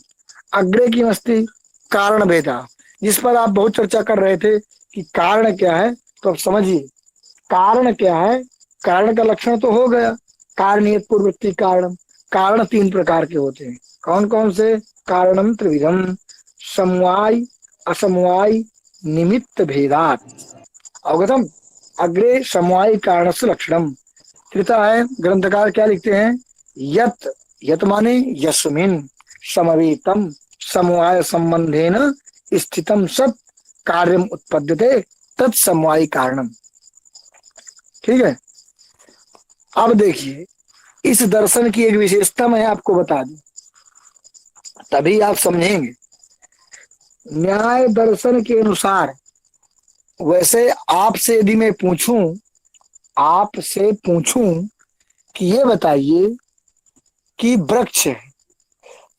अग्रे की मस्ती कारण भेदा, जिस पर आप बहुत चर्चा कर रहे थे कि कारण क्या है, तो अब समझिए कारण क्या है। कारण का लक्षण तो हो गया, कारणीय पूर्ववर्ती कारण। कारण तीन प्रकार के होते हैं, कौन कौन से, कारणम त्रिविधम, समवाय असमवाय निमित्त भेदात। अवगतम। अग्रे समवाय कारणस्य लक्षणम। तृतीय है, ग्रंथकार क्या लिखते हैं, यत, यत माने यस्मिन समवेतम समवाय संबंधेन स्थितम सत कार्यम उत्पद्यते तत्समवाय कारणम। ठीक है। अब देखिए इस दर्शन की एक विशेषता मैं आपको बता दूं, तभी आप समझेंगे। न्याय दर्शन के अनुसार, वैसे आपसे यदि मैं पूछूं, आपसे पूछूं कि ये बताइए कि वृक्ष है,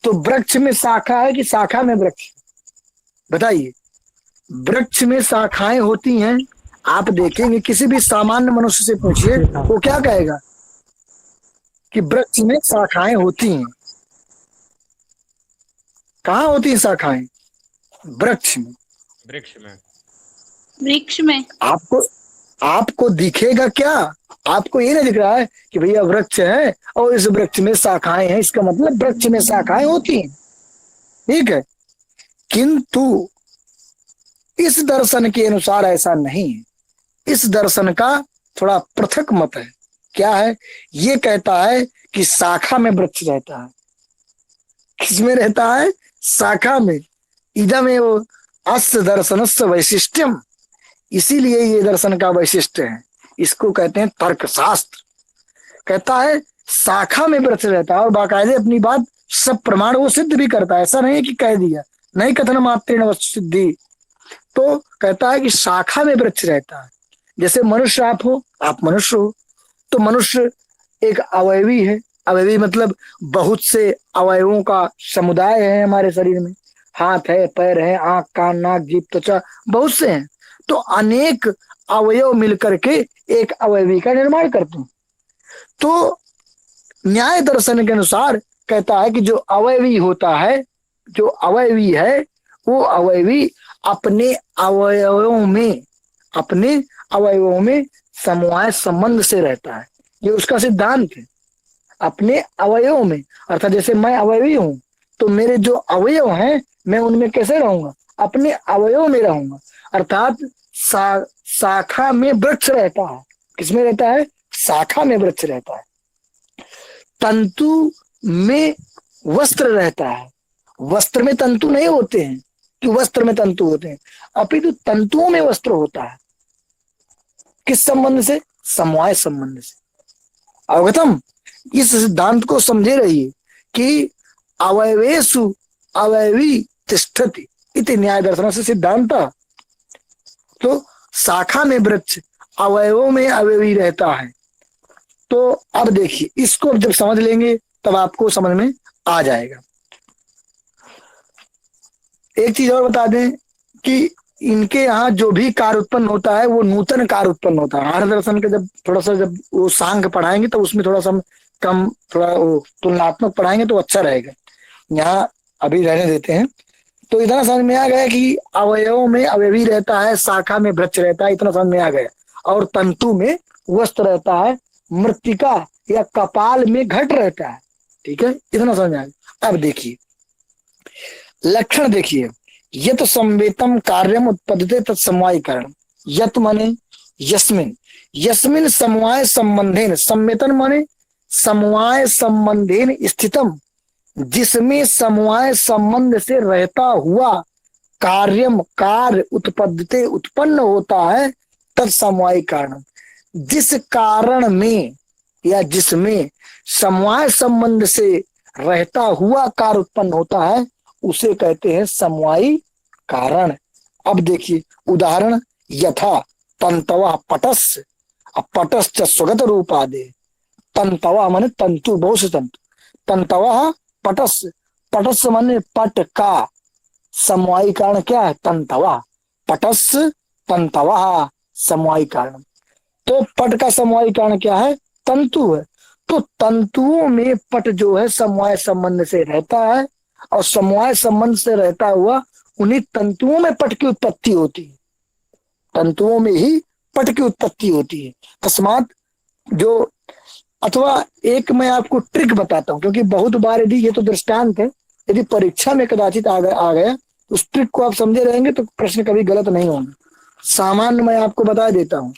तो वृक्ष में शाखा है कि शाखा में वृक्ष, बताइए। वृक्ष में शाखाएं होती हैं, आप देखेंगे किसी भी सामान्य मनुष्य से पूछिए वो क्या कहेगा कि वृक्ष में शाखाएं होती हैं। कहाँ होती हैं शाखाएं, वृक्ष में। वृक्ष में, वृक्ष में आपको दिखेगा क्या, आपको ये नहीं दिख रहा है कि भैया वृक्ष है और इस वृक्ष में शाखाएं हैं, इसका मतलब वृक्ष में शाखाएं होती हैं, ठीक है। किंतु इस दर्शन के अनुसार ऐसा नहीं है। इस दर्शन का थोड़ा पृथक मत है। क्या है, ये कहता है कि शाखा में वृक्ष रहता है। किसमें रहता है, शाखा में। इदमेव अस्य दर्शनस्य वैशिष्ट्यम, इसीलिए ये दर्शन का वैशिष्ट्य है। इसको कहते हैं तर्कशास्त्र। कहता है शाखा में वृक्ष रहता है और बाकायदे अपनी बात सब प्रमाण वो सिद्ध भी करता है। ऐसा नहीं है कि कह दिया, नहीं कथन मात्रेण वस्तु सिद्धि। तो कहता है कि शाखा में वृक्ष रहता है। जैसे मनुष्य आप हो, आप मनुष्य हो, तो मनुष्य एक अवयवी है। अवयवी मतलब बहुत से अवयवों का समुदाय है हमारे शरीर में। हाथ है, पैर है, आंख, कान, नाक, जीभ, त्वचा, बहुत से हैं। तो अनेक अवयव मिलकर के एक अवयवी का निर्माण करते हैं। तो न्याय दर्शन के अनुसार कहता है कि जो अवयवी होता है, जो अवयवी है, वो अवयवी अपने अवयवों में समवाय संबंध से रहता है। ये उसका सिद्धांत है। अपने अवयवों में, अर्थात जैसे मैं अवयवी हूं तो मेरे जो अवयव हैं मैं उनमें कैसे रहूंगा, अपने अवयव में रहूंगा। अर्थात शाखा में वृक्ष रहता है। किसमें रहता है, शाखा में वृक्ष रहता है। तंतु में वस्त्र रहता है। वस्त्र में तंतु नहीं होते हैं कि वस्त्र में तंतु होते हैं, अपितु तंतुओं में वस्त्र होता है। किस संबंध से, समवाय संबंध से। अवगतम। इस सिद्धांत को समझे रहिए कि अवयवेषु अवयवी तिष्ठति इति न्याय दर्शन से सिद्धांत। तो शाखा में वृक्ष, अवयवों में अवयवी रहता है। तो अब देखिए, इसको जब समझ लेंगे तब आपको समझ में आ जाएगा। एक चीज और बता दें कि इनके यहाँ जो भी कार्य उत्पन्न होता है वो नूतन कार्य उत्पन्न होता है। आर्य दर्शन के जब थोड़ा सा जब वो सांख्य पढ़ाएंगे तो उसमें थोड़ा सा हम कम थोड़ा वो तुलनात्मक पढ़ाएंगे तो अच्छा रहेगा। यहाँ अभी रहने देते हैं। तो इतना समझ में आ गया कि अवयव में अवयवी रहता है, शाखा में वृक्ष रहता है, इतना समझ में आ गया। और तंतु में वस्त्र रहता है, मृत्तिका या कपाल में घट रहता है। ठीक है, इतना समझ में आ गया। अब देखिए लक्षण देखिए, यत संवेतम कार्यम उत्पद्यते तत्समवायी कारण। यत माने यस्मिन, यस्मिन समवाय संबंधेन, संवेतन माने समवाय संबंधेन स्थितम, जिसमें समवाय संबंध से रहता हुआ कार्यम कार्य उत्पद्यते उत्पन्न होता है तत्समवायी कारण। जिस कारण में या जिसमें समवाय संबंध से रहता हुआ कार्य उत्पन्न होता है उसे कहते हैं समवायी कारण। अब देखिए उदाहरण, यथा तंतवा पटस्य, अब पटस्य स्वगत रूपादे, तंतवा माने तंतु, बहुत से तंतु, तंतवा पटस्य, पटस्य माने पट का समवायी कारण क्या है, तंतवा, पटस्य तंतवा समवायी कारण। तो पट का समवायी कारण क्या है, तंतु है। तो तंतुओं में पट जो है समवाय संबंध से रहता है, और समवाय संबंध से रहता हुआ उन्हीं तंतुओं में पट की उत्पत्ति होती है, तंतुओं में ही पट की उत्पत्ति होती है। तस्मात जो, अथवा एक मैं आपको ट्रिक बताता हूं, क्योंकि बहुत बार यदि ये तो दृष्टांत है, यदि परीक्षा में कदाचित आ गया तो उस ट्रिक को आप समझे रहेंगे तो प्रश्न कभी गलत नहीं होंगे। सामान्य मैं आपको बता देता हूं,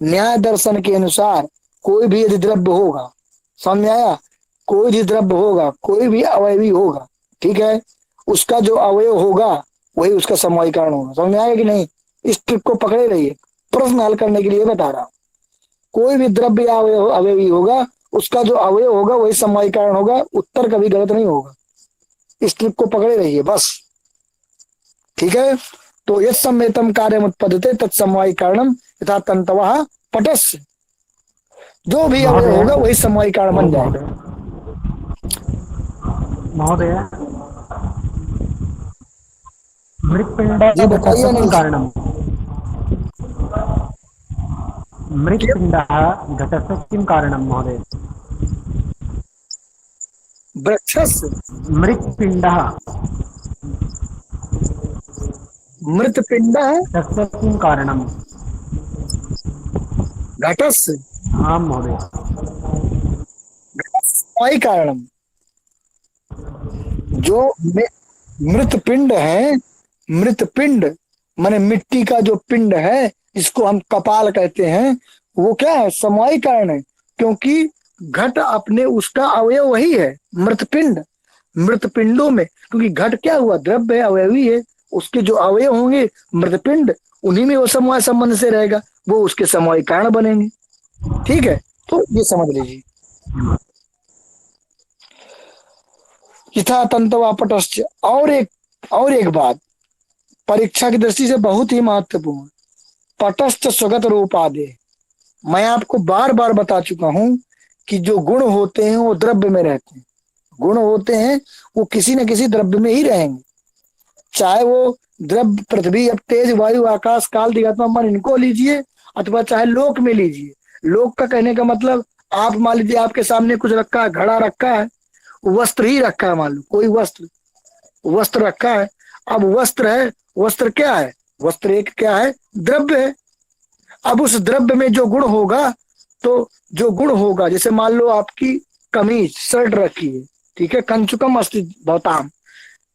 न्याय दर्शन के अनुसार कोई भी यदि द्रव्य होगा, समझ में आया, कोई भी द्रव्य होगा, कोई भी अवयवी होगा, ठीक है, उसका जो अवयव होगा वही उसका समवायी कारण होगा। समझ में आएगा कि नहीं, इस ट्रिक को पकड़े रहिए, प्रश्न हल करने के लिए बता रहा हूं। कोई भी द्रव्य या अवयवी होगा, उसका जो अवयव होगा वही समवायी कारण होगा, उत्तर कभी गलत नहीं होगा। इस ट्रिक को पकड़े रहिए बस, ठीक है। तो यत् संवेतम कार्यम उत्पद्यते तत्समवायी कारणम यथा तंतवः पटस्य, जो भी अवयव होगा वही समवायी कारण बन जाएगा। महोदय, मृत्पिंड जी बताइए अनिल। कारणम, मृत्पिंडः घटस्य किं कारणं महोदय? वृक्षस्य, मृत्पिंडः मृतपिंडः तस्य किं कारणं? घटस्य आं महोदय। समवायी कारणम। जो मृत पिंड है, मृत पिंड माने मिट्टी का जो पिंड है, इसको हम कपाल कहते हैं, वो क्या है, समवायी कारण है। क्योंकि घट अपने उसका अवयव वही है, मृत पिंड। मृत पिंडों में, क्योंकि घट क्या हुआ, द्रव्य है, अवयवी है, उसके जो अवयव होंगे मृत पिंड, उन्हीं में वो समवाय संबंध से रहेगा, वो उसके समवायी कारण बनेंगे। ठीक है, तो ये समझ लीजिए। यथा तंतवा पटस्य। और एक बात परीक्षा की दृष्टि से बहुत ही महत्वपूर्ण, पटस्थ स्वगत रूपादे। मैं आपको बार बार बता चुका हूं कि जो गुण होते हैं वो द्रव्य में रहते हैं, गुण होते हैं वो किसी न किसी द्रव्य में ही रहेंगे, चाहे वो द्रव्य पृथ्वी, अब तेज, वायु, आकाश, काल, दिगात्मा, मन, इनको लीजिए, अथवा चाहे लोक में लीजिए। लोक का कहने का मतलब, आप मान लीजिए आपके सामने कुछ रखा है, घड़ा रखा है, वस्त्र ही रखा है, मान लो कोई वस्त्र रखा है। अब वस्त्र है, वस्त्र क्या है, वस्त्र एक क्या है, द्रव्य है। अब उस द्रव्य में जो गुण होगा, तो जो गुण होगा, जैसे मान लो आपकी कमीज, शर्ट रखी है, ठीक है, कंचुकम अस्ति भवताम,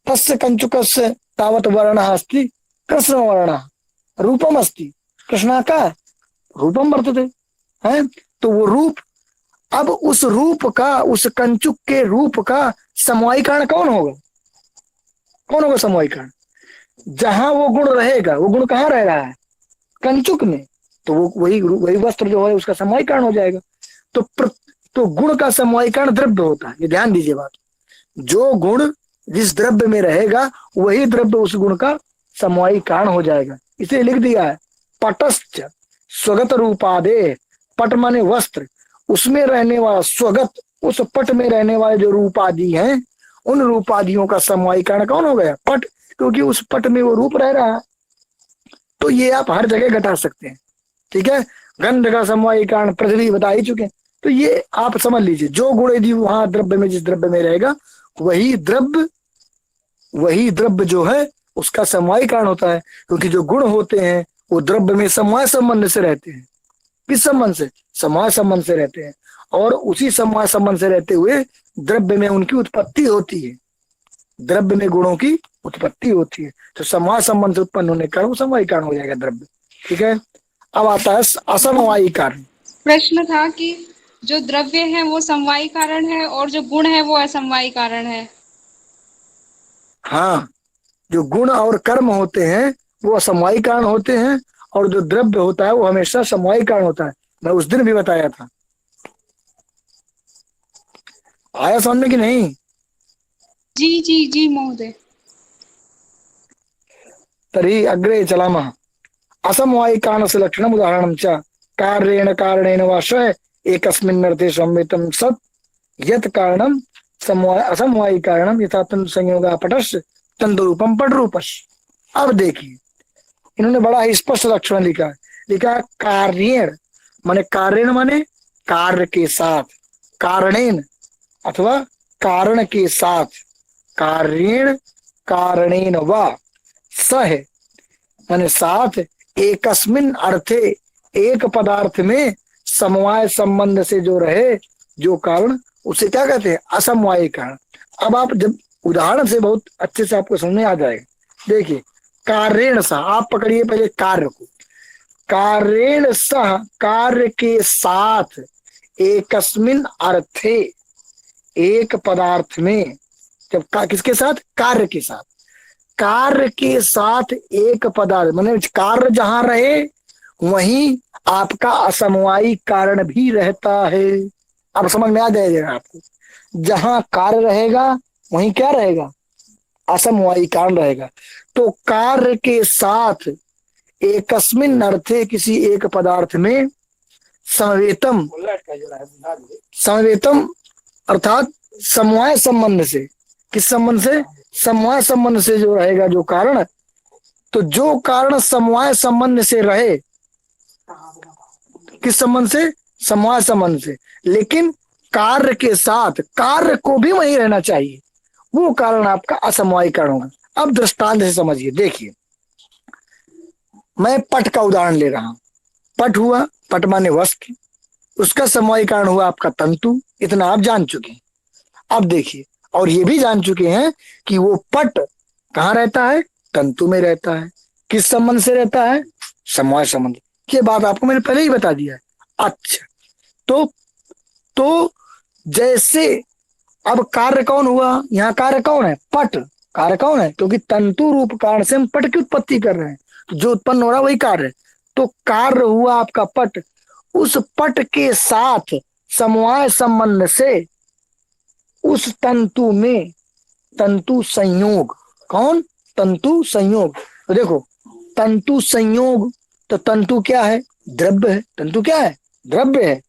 तस्य कंचुकस्य तावत वर्णः अस्ति कृष्ण वर्णः, रूपम अस्ति कृष्णाकार रूपम वर्तते है। तो वो रूप, अब उस रूप का, उस कंचुक के रूप का समवायी कारण कौन होगा, कौन होगा समवायी कारण? जहां वो गुण रहेगा, वो गुण कहाँ रह रहा है, कंचुक में, तो वो वही वस्त्र जो है उसका समवायी कारण हो जाएगा। तो गुण का समवायी कारण द्रव्य होता है, ये ध्यान दीजिए बात। जो गुण जिस द्रव्य में रहेगा वही द्रव्य उस गुण का समवायी कारण हो जाएगा। इसे लिख दिया है पटश्च स्वगत रूपादे। पट माने वस्त्र, उसमें रहने वाला स्वगत, उस पट में रहने वाले जो रूपादि हैं, उन रूपादियों का समवायी कारण कौन हो गया, पट, क्योंकि उस पट में वो रूप रह रहा है। तो ये आप हर जगह घटा सकते हैं, ठीक है। गंध का समवायी कारण पृथ्वी बता ही चुके, तो ये आप समझ लीजिए, जो गुण यदि वहां द्रव्य में, जिस द्रव्य में रहेगा, वही द्रव्य जो है उसका समवायी कारण होता है। क्योंकि जो गुण होते हैं वो द्रव्य में समवाय संबंध से रहते हैं। किस संबंध से? समवाय संबंध से रहते हैं। और उसी समवाय संबंध से रहते हुए द्रव्य में उनकी उत्पत्ति होती है, द्रव्य में गुणों की उत्पत्ति होती है। तो समवाय संबंध से उत्पन्न होने के कारण वो समवायी कारण हो जाएगा द्रव्य। ठीक है, अब आता है असमवायी कारण। प्रश्न था कि जो द्रव्य है वो समवायी कारण है और जो गुण है वो असमवायी कारण है। हाँ, जो गुण और कर्म होते हैं वो असमवायी कारण होते हैं, और जो द्रव्य होता है वो हमेशा समवायी कारण होता है। मैं उस दिन भी बताया था। आया समझ में कि नहीं? जी जी जी महोदय। तर्हि अग्रे चलामः। असमवायी कारणस्य लक्षणम् उदाहरणं च कार्येण कारणेन वा स एकस्मिन्नर्थे संवेतं सत् यत् कारणं असमवायी कारणं यथा तन्तु संयोगा पटस्य तन्तुरूपं पटरूपस्य। अब देखिए, इन्होंने बड़ा ही स्पष्ट लक्षण लिखा कार्येण माने कार्येण माने कार्य के साथ, कारणेन अथवा कारण के साथ, कार्येण कारणेन वा सह माने साथ, एकस्मिन अर्थे एक पदार्थ में समवाय संबंध से जो रहे जो कारण, उसे क्या कहते हैं? असमवायी कारण। अब आप जब उदाहरण से बहुत अच्छे से आपको समझ में आ जाएगा। देखिए, कार्येण सह, आप पकड़िए पहले कार्य को, कार्येण सह कार्य के साथ, एकस्मिन अर्थे एक पदार्थ में, जब किसके साथ? कार्य के साथ, कार्य के साथ एक पदार्थ माने कार्य जहां रहे वहीं आपका असमवायी कारण भी रहता है। अब समझ में आ जाएगा आपको, जहां कार्य रहेगा वहीं क्या रहेगा? असमवायी कारण रहेगा। तो कार्य के साथ एकस्मिन अर्थे किसी एक पदार्थ में समवेतम, समवेतम अर्थात समवाय संबंध से, किस संबंध से? समवाय संबंध से जो रहेगा जो कारण, तो जो कारण समवाय संबंध से रहे, किस संबंध से? समवाय संबंध से, लेकिन कार्य के साथ, कार्य को भी वही रहना चाहिए, वो कारण आपका असमवायी कारण होगा। अब दृष्टांत से समझिए। देखिए, मैं पट का उदाहरण ले रहा हूं। पट हुआ, पट माने वस्त्र, उसका समवायी कारण हुआ आपका तंतु। इतना आप जान चुके हैं। अब देखिए, और ये भी जान चुके हैं कि वो पट कहाँ रहता है? तंतु में रहता है। किस संबंध से रहता है? समवाय संबंध। ये बात आपको मैंने पहले ही बता दिया है। अच्छा, तो जैसे अब कार्य कौन हुआ? यहाँ कार्य कौन है? पट। कार्य कौन है? क्योंकि तंतु रूप कारण से हम पट की उत्पत्ति कर रहे हैं, जो उत्पन्न हो रहा है वही कार्य है। तो कार्य हुआ आपका पट। उस पट के साथ समवाय संबंध से उस तंतु में तंतु संयोग, कौन? तंतु संयोग। तो देखो, तंतु संयोग, तो तंतु क्या है? द्रव्य है। तंतु क्या है? द्रव्य है।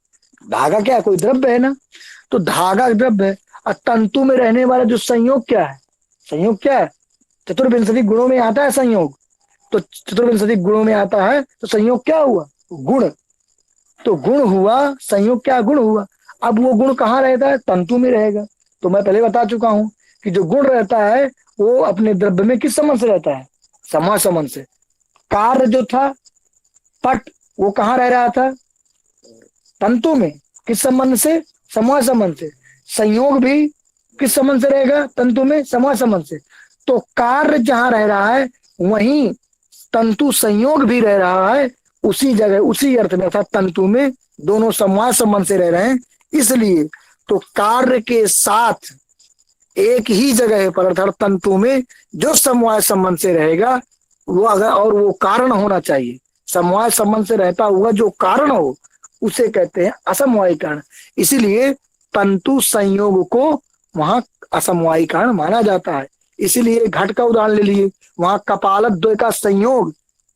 धागा क्या है? कोई द्रव्य है ना। तो धागा द्रव्य है, और तंतु में रहने वाला जो संयोग क्या है? संयोग क्या है? चतुर्विंशति गुणों में आता है संयोग। तो चतुर्विंशति गुणों में आता है, तो संयोग क्या हुआ? गुण। तो गुण हुआ, संयोग क्या? गुण हुआ। अब वो गुण कहाँ रहता है? तंतु में रहेगा। तो मैं पहले बता चुका हूं कि जो गुण रहता है वो अपने द्रव्य में किस संबंध से रहता है? समवाय संबंध से। कार्य जो था पट, वो कहाँ रह रहा था? तंतु में। किस संबंध से? समवाय संबंध से। संयोग भी किस संबंध से रहेगा? तंतु में, समवाय संबंध से। तो कार्य जहां रह रहा है वहीं तंतु संयोग भी रह रहा है, उसी जगह, उसी अर्थ में, अर्थात तंतु में दोनों समवाय संबंध से रह रहे हैं। इसलिए तो कार्य के साथ एक ही जगह पर, अर्थात तंतु में जो समवाय संबंध से रहेगा वो अगर, और वो कारण होना चाहिए, समवाय संबंध से रहता हुआ जो कारण हो, उसे कहते हैं असमवायी कारण। इसीलिए तंतु संयोग को वहां असमवायी कारण माना जाता है। इसीलिए घट का उदाहरण ले लिए, वहां कपालद्वय का संयोग,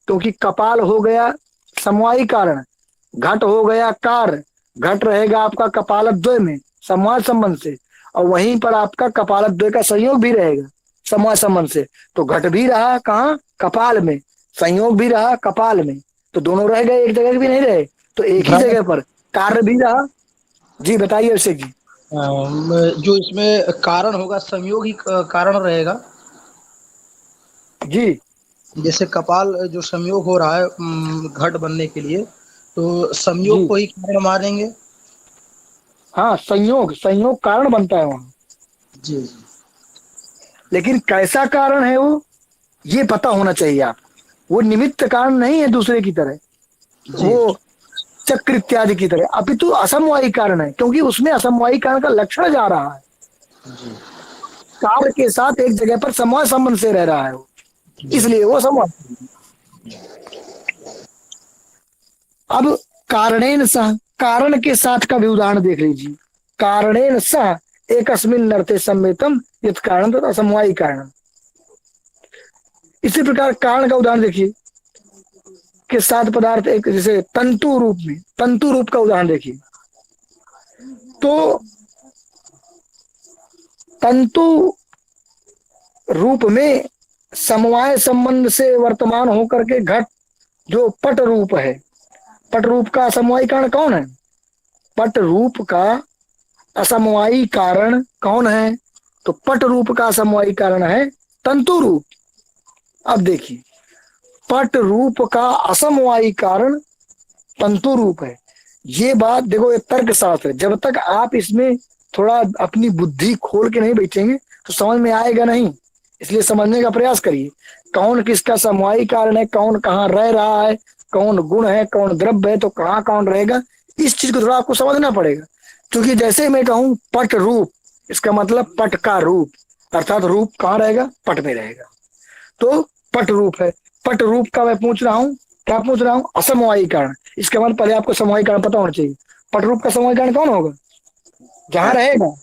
क्योंकि कपाल हो गया समवायी कारण, घट हो गया कार्य, घट रहेगा आपका कपालद्वय में समवाय संबंध से, और वहीं पर आपका कपालद्वय का संयोग भी रहेगा समवाय संबंध से। तो घट भी रहा कहाँ? कपाल में। संयोग भी रहा कपाल में। तो दोनों रह गए, एक जगह भी नहीं रहे। तो एक ही जगह पर कार्य भी रहा, जी बताइए अभिषेक जी। जो इसमें कारण होगा संयोग ही कारण रहेगा। जी जैसे कपाल जो संयोग हो रहा है घट बनने के लिए, तो संयोग जी को ही कारण मानेंगे। हाँ, संयोग संयोग कारण बनता है वहां, जी लेकिन कैसा कारण है वो, ये पता होना चाहिए आप। वो निमित्त कारण नहीं है दूसरे की तरह, जी वो चक्र इत्यादि की तरह, अपितु असमवायी कारण है, क्योंकि उसमें असमवायी कारण का लक्षण जा रहा है। कार्य के साथ एक जगह पर समवाय संबंध से रह रहा है वो, इसलिए वो समवाय। अब कारणेन सह, कारण के साथ का भी उदाहरण देख लीजिए। कारणेन सह एकस्मिन् अर्थे सम्मितम यत् कारण तथा असमवायी कारण। इसी प्रकार कारण का उदाहरण देखिए कि सात पदार्थ एक, जैसे तंतु रूप में, तंतु रूप का उदाहरण देखिए तो तंतु रूप में समवाय संबंध से वर्तमान होकर के घट जो पट रूप है, पट रूप का असमवायी कारण कौन है? पट रूप का असमवायी कारण कौन है? तो पट रूप का असमवायी कारण है तंतु रूप। अब देखिए, पट रूप का असमवायी कारण तंतु रूप है। ये बात देखो, ये तर्क शास्त्र है, जब तक आप इसमें थोड़ा अपनी बुद्धि खोल के नहीं बैठेंगे तो समझ में आएगा नहीं। इसलिए समझने का प्रयास करिए, कौन किसका समवायी कारण है, कौन कहाँ रह रहा है, कौन गुण है, कौन द्रव्य है, तो कहाँ कौन रहेगा, इस चीज को थोड़ा आपको समझना पड़ेगा। क्योंकि जैसे मैं कहूं पट रूप, इसका मतलब पट का रूप, अर्थात रूप कहाँ रहेगा? पट में रहेगा। तो पट रूप है, पट रूप का मैं पूछ रहा हूँ, क्या पूछ रहा हूँ? असमवायी कारण। इसके बाद पहले आपको समवायी कारण पता होना चाहिए। पट रूप का समवायी कारण कौन होगा? जहां रहेगा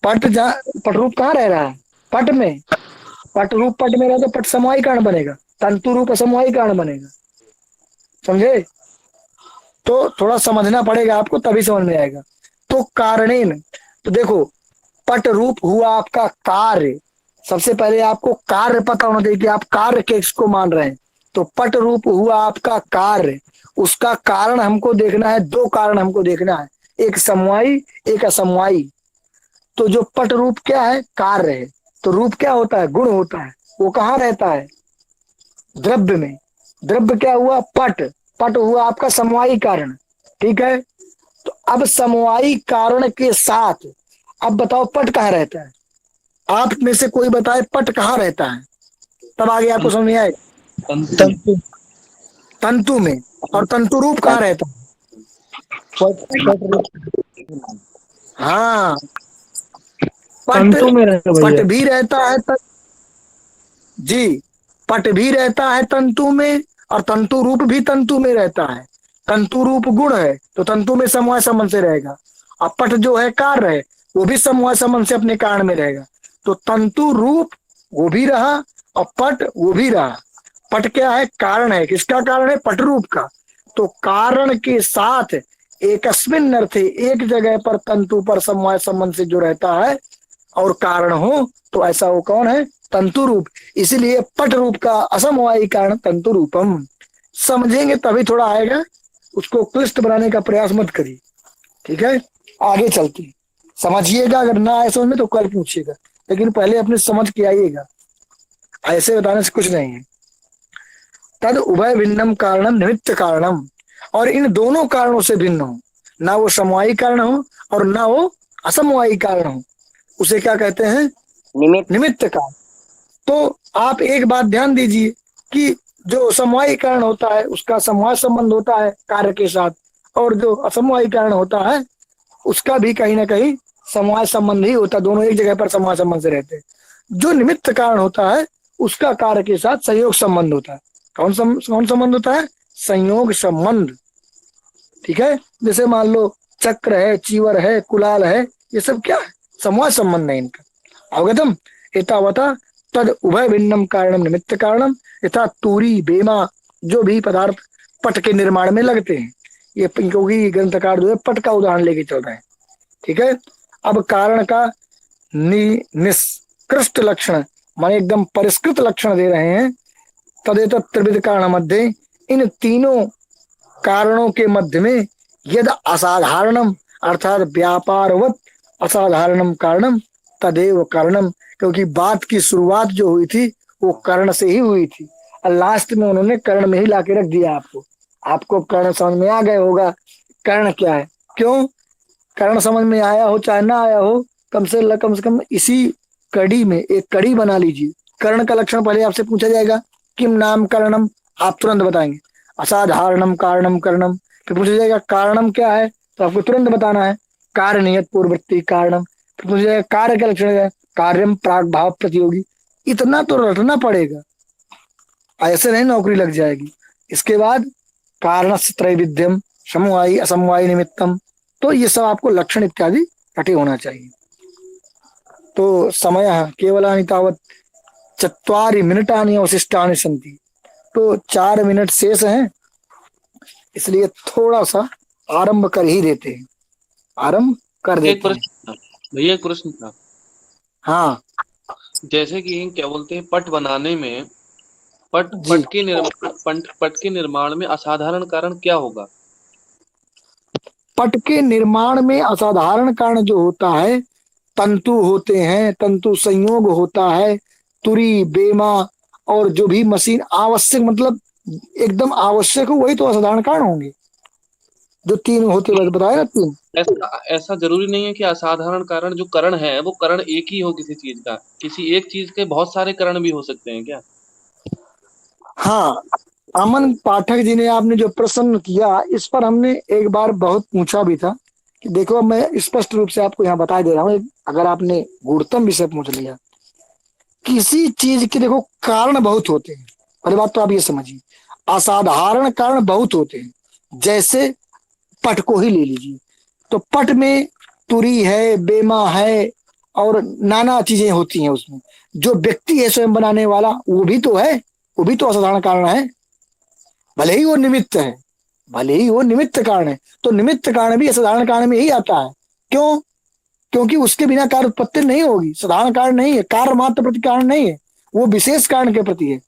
पट, जहां पट रूप कहाँ रह रहा है? पट में। पट रूप पट में रहा तो पट समवायी कारण बनेगा, तंतु रूप असमवायी कारण बनेगा। समझे? तो थोड़ा समझना पड़ेगा आपको, तभी समझ में आएगा। तो कारणेन, तो देखो पट रूप हुआ आपका कार्य। सबसे पहले आपको कार्य पता होना चाहिए कि आप कार्य किसको मान रहे हैं। तो पट रूप हुआ आपका कार्य, उसका कारण हमको देखना है, दो कारण हमको देखना है, एक समवायी एक असमवायी। तो जो पट रूप क्या है? कार्य है। तो रूप क्या होता है? गुण होता है। वो कहाँ रहता है? द्रव्य में। द्रव्य क्या हुआ? पट। पट हुआ आपका समवायी कारण। ठीक है, तो अब समवायी कारण के साथ अब बताओ पट कहाँ रहता है? आप में से कोई बताए पट कहाँ रहता है, तब आगे आपको समझ में आए। तंतु तंतु में। और तंतु रूप कहाँ रहता है? पट रूप हाँ, पट। तंतु में रहता पट भैया। भी रहता है जी, पट भी रहता है तंतु में, और तंतु रूप भी तंतु में रहता है। तंतु रूप गुण है तो तंतु में समवाय संबंध से रहेगा, और पट जो है कार्य है, वो भी समवाय संबंध से अपने कारण में रहेगा। तो तंतु रूप वो भी रहा और पट वो भी रहा। पट क्या है? कारण है। किसका कारण है? पट रूप का। तो कारण के साथ एकस्मिन् अर्थे, एक जगह पर तंतु पर समवाय संबंध से जो रहता है और कारण हो, तो ऐसा वो कौन है? तंतु रूप। इसीलिए पट रूप का असमवायी कारण तंतु रूपम। समझेंगे तभी थोड़ा आएगा, उसको क्लिष्ट बनाने का प्रयास मत करिए। ठीक है, आगे चलते हैं। समझिएगा, अगर ना आए समझ में तो कल पूछिएगा, लेकिन पहले अपने समझ के आइएगा, ऐसे बताने से कुछ नहीं है। तद उभय भिन्नम कारणम निमित्त कारणम, और इन दोनों कारणों से भिन्न हो, ना वो समवायी कारण हो और ना वो असमवायी कारण हो, उसे क्या कहते हैं? निमित्त। निमित्त कारण। तो आप एक बात ध्यान दीजिए कि जो समवायी कारण होता है उसका समवाय संबंध होता है कार्य के साथ, और जो असमवायी कारण होता है उसका भी कहीं ना कहीं समवाय संबंध ही होता है, दोनों एक जगह पर समवाय संबंध से रहते हैं। जो निमित्त कारण होता है उसका कार्य के साथ संयोग संबंध होता है। कौन संबंध होता है? संयोग संबंध। ठीक है, जैसे मान लो चक्र है, चीवर है, कुलाल है, ये सब क्या है? समवाय संबंध है इनका। अवगतम? एतावता तद उभय भिन्नम कारणम निमित्त कारणम। यथा तूरी बेमा, जो भी पदार्थ पट के निर्माण में लगते हैं, ये क्योंकि ग्रंथकार जो है पट का उदाहरण लेके चल रहे हैं। ठीक है, अब कारण का निष्कृष्ट लक्षण माने एकदम परिष्कृत लक्षण दे रहे हैं। तदेत त्रिविध कारण मध्य, इन तीनों कारणों के मध्य में यद असाधारणम, अर्थात व्यापारवत असाधारणम कारणम तदेव कारणम, क्योंकि बात की शुरुआत जो हुई थी वो कर्ण से ही हुई थी और लास्ट में उन्होंने कर्ण में ही लाके रख दिया आपको। आपको कर्ण समझ में आ गए होगा कर्ण क्या है। क्यों कर्ण समझ में आया हो चाहे ना आया हो, कम से कम इसी कड़ी में एक कड़ी बना लीजिए। कर्ण का लक्षण पहले आपसे पूछा जाएगा, किम नाम कर्णम, आप तुरंत बताएंगे। असाधारणम कारणम कर्णम, फिर पूछा जाएगा कारणम क्या है, तो आपको तुरंत बताना है कार्य नियत पूर्ववर्ती कारणम। फिर पूछा जाएगा कार्य का लक्षण है, कार्यम प्राग भाव प्रतियोगी। इतना तो रटना पड़ेगा, ऐसे नहीं नौकरी लग जाएगी। इसके बाद कारण त्रैविध्यम समवायी असमवायी निमित्तम, तो ये सब आपको लक्षण इत्यादि रटे होना चाहिए। तो समय केवलानि तावत् 4 मिनिटानि अवशिष्टानि सन्ति, तो 4 मिनट शेष हैं, इसलिए थोड़ा सा आरंभ कर ही देते हैं, आरंभ कर एक देते हैं। प्रश्न था भैया, एक प्रश्न था। हाँ जैसे कि क्या बोलते हैं, पट बनाने में जी, पट के निर्माण में असाधारण कारण क्या होगा? पट के निर्माण में असाधारण कारण जो होता है, तंतु होते हैं, तंतु संयोग होता है, तुरी बेमा और जो भी मशीन आवश्यक, मतलब एकदम आवश्यक हो, वही तो असाधारण कारण होंगे। जो 3 होते बस बताए ना 3। ऐसा ऐसा जरूरी नहीं है कि असाधारण कारण जो करण है वो करण एक ही हो किसी चीज का, किसी एक चीज के बहुत सारे करण भी हो सकते हैं क्या? हाँ, अमन पाठक जी ने आपने जो प्रश्न किया, इस पर हमने एक बार बहुत पूछा भी था कि देखो मैं स्पष्ट रूप से आपको यहाँ बता दे रहा हूँ, अगर आपने गूढ़तम विषय पूछ लिया, किसी चीज के देखो कारण बहुत होते हैं। पहली बात तो आप ये समझिए, असाधारण कारण बहुत होते हैं। जैसे पट को ही ले लीजिए, तो पट में तुरी है, बेमा है और नाना चीजें होती हैं उसमें। जो व्यक्ति है स्वयं बनाने वाला, वो भी तो है, वो भी तो असाधारण कारण है, भले ही वो निमित्त है, भले ही वो निमित्त कारण है। तो निमित्त कारण भी असाधारण कारण में ही आता है। क्यों? क्योंकि उसके बिना कार्य उत्पत्ति नहीं होगी। साधारण कारण नहीं है, कार्य मात्र प्रति कारण नहीं है, वो विशेष कारण के प्रति है,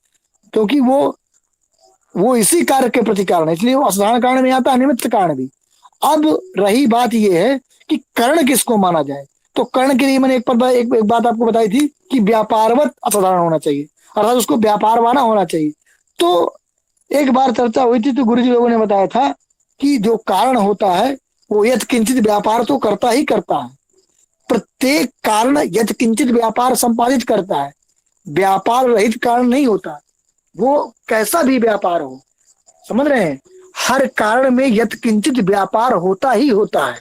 क्योंकि वो इसी कार्य के प्रति कारण है, इसलिए वो असाधारण कारण में आता है, निमित्त कारण भी। अब रही बात यह है कि कर्ण किसको माना जाए, तो कर्ण के लिए मैंने एक बात आपको बताई थी कि व्यापारवत असाधारण होना चाहिए, अर्थात उसको व्यापारवाना होना चाहिए। तो एक बार चर्चा हुई थी, तो गुरुजी लोगों ने बताया था कि जो कारण होता है वो यथ किंचित व्यापार तो करता ही करता है। प्रत्येक कारण यथ किंचित व्यापार संपादित करता है, व्यापार रहित कारण नहीं होता, वो कैसा भी व्यापार हो। समझ रहे हैं, हर कारण में यथ किंचित व्यापार होता ही होता है।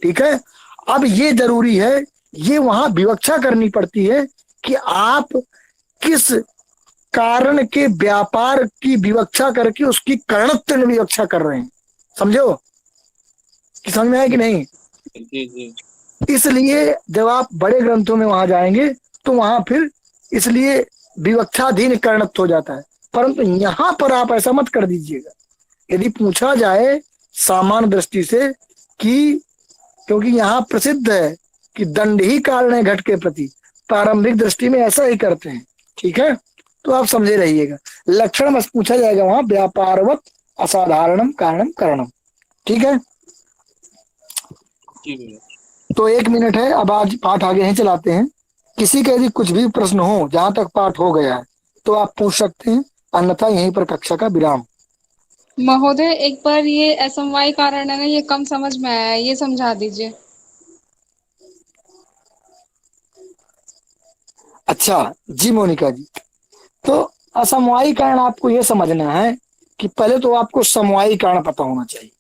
ठीक है, अब ये जरूरी है, ये वहां विवक्षा करनी पड़ती है कि आप किस कारण के व्यापार की विवक्षा करके उसकी करणत्व में विवक्षा कर रहे हैं। समझो कि समझ में आया कि नहीं? जी जी। इसलिए जब आप बड़े ग्रंथों में वहां जाएंगे तो वहां फिर इसलिए विवक्षाधीन करणत्व हो जाता है, परंतु यहां पर आप ऐसा मत कर दीजिएगा। यदि पूछा जाए सामान्य दृष्टि से कि, क्योंकि यहाँ प्रसिद्ध है कि दंड ही कारण है घट के प्रति, प्रारंभिक दृष्टि में ऐसा ही करते हैं। ठीक है, तो आप समझे रहिएगा, लक्षण बस पूछा जाएगा वहां व्यापारवत असाधारणम कारणम करणम। ठीक है, जी भैया। तो 1 मिनट है, अब आज पाठ आगे ही चलाते हैं। किसी का यदि कुछ भी प्रश्न हो, जहां तक पाठ हो गया है तो आप पूछ सकते हैं, अन्यथा यहीं पर कक्षा का विराम। महोदय एक बार ये असमवाय कारण है ना, ये कम समझ में आया है, ये समझा दीजिए। अच्छा जी मोनिका जी, तो असमवायी कारण आपको यह समझना है कि पहले तो आपको समवायी कारण पता होना चाहिए।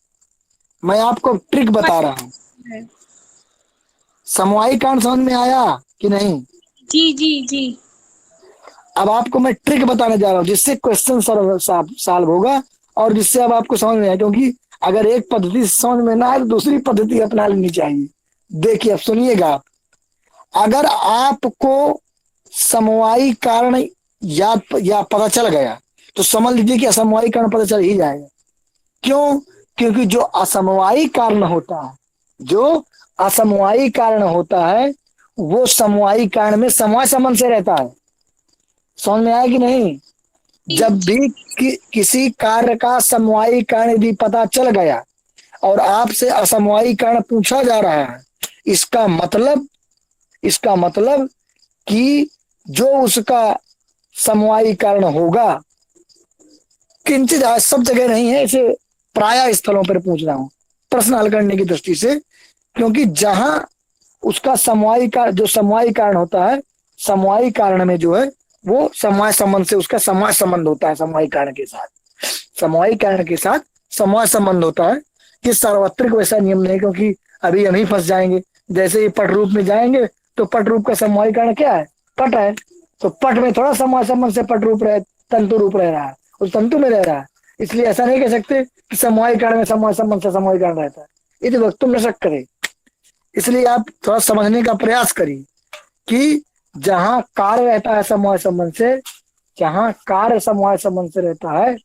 मैं आपको ट्रिक बता रहा हूं, समवायी कारण समझ में आया कि नहीं? जी जी जी। अब आपको मैं ट्रिक बताने जा रहा हूं जिससे क्वेश्चन सॉल्व होगा और जिससे अब आपको समझ में आए, क्योंकि अगर एक पद्धति समझ में ना आए तो दूसरी पद्धति अपना लेनी चाहिए। देखिए अब सुनिएगा आप, अगर आपको समवायी कारण याद या पता चल गया तो समझ लीजिए कि असमवायी कारण पता चल ही जाएगा। क्यों? क्योंकि जो असमवायी कारण होता है, जो असमवायी कारण होता है वो समवायी कारण में समवाय संबंध से रहता है। समझ में आया कि नहीं? जब भी किसी कार्य का समवायी कारण यदि पता चल गया, और आपसे असमवायी कारण पूछा जा रहा है, इसका मतलब कि जो उसका समवायी कारण होगा, किंचित सब जगह नहीं है, इसे प्राय स्थलों पर पूछ रहा हूं प्रश्न हल करने की दृष्टि से, क्योंकि जहां उसका समवायी का जो समवायी कारण होता है, समवायी कारण में जो है वो समवाय संबंध से उसका समवाय संबंध होता है, समवायी कारण के साथ समवाय संबंध होता है। कि सार्वत्रिक वैसा नियम नहीं, क्योंकि अभी हम ही फंस जाएंगे। जैसे ही पट रूप में जाएंगे तो पट रूप का समवायी कारण क्या है? पट है। तो पट में थोड़ा समवाय संबंध से पट रूप रहे, तंतु रूप रह रहा है, उस तंतु में रह रहा है, इसलिए ऐसा नहीं कह सकते कि समवायी कारण में समवाय संबंध से समवायी कारण रहता है। ये तो वक्त न शक करे। इसलिए आप थोड़ा समझने का प्रयास करिए कि जहां कार्य रहता है समवाय संबंध से, जहां कार्य समवाय संबंध से रहता है,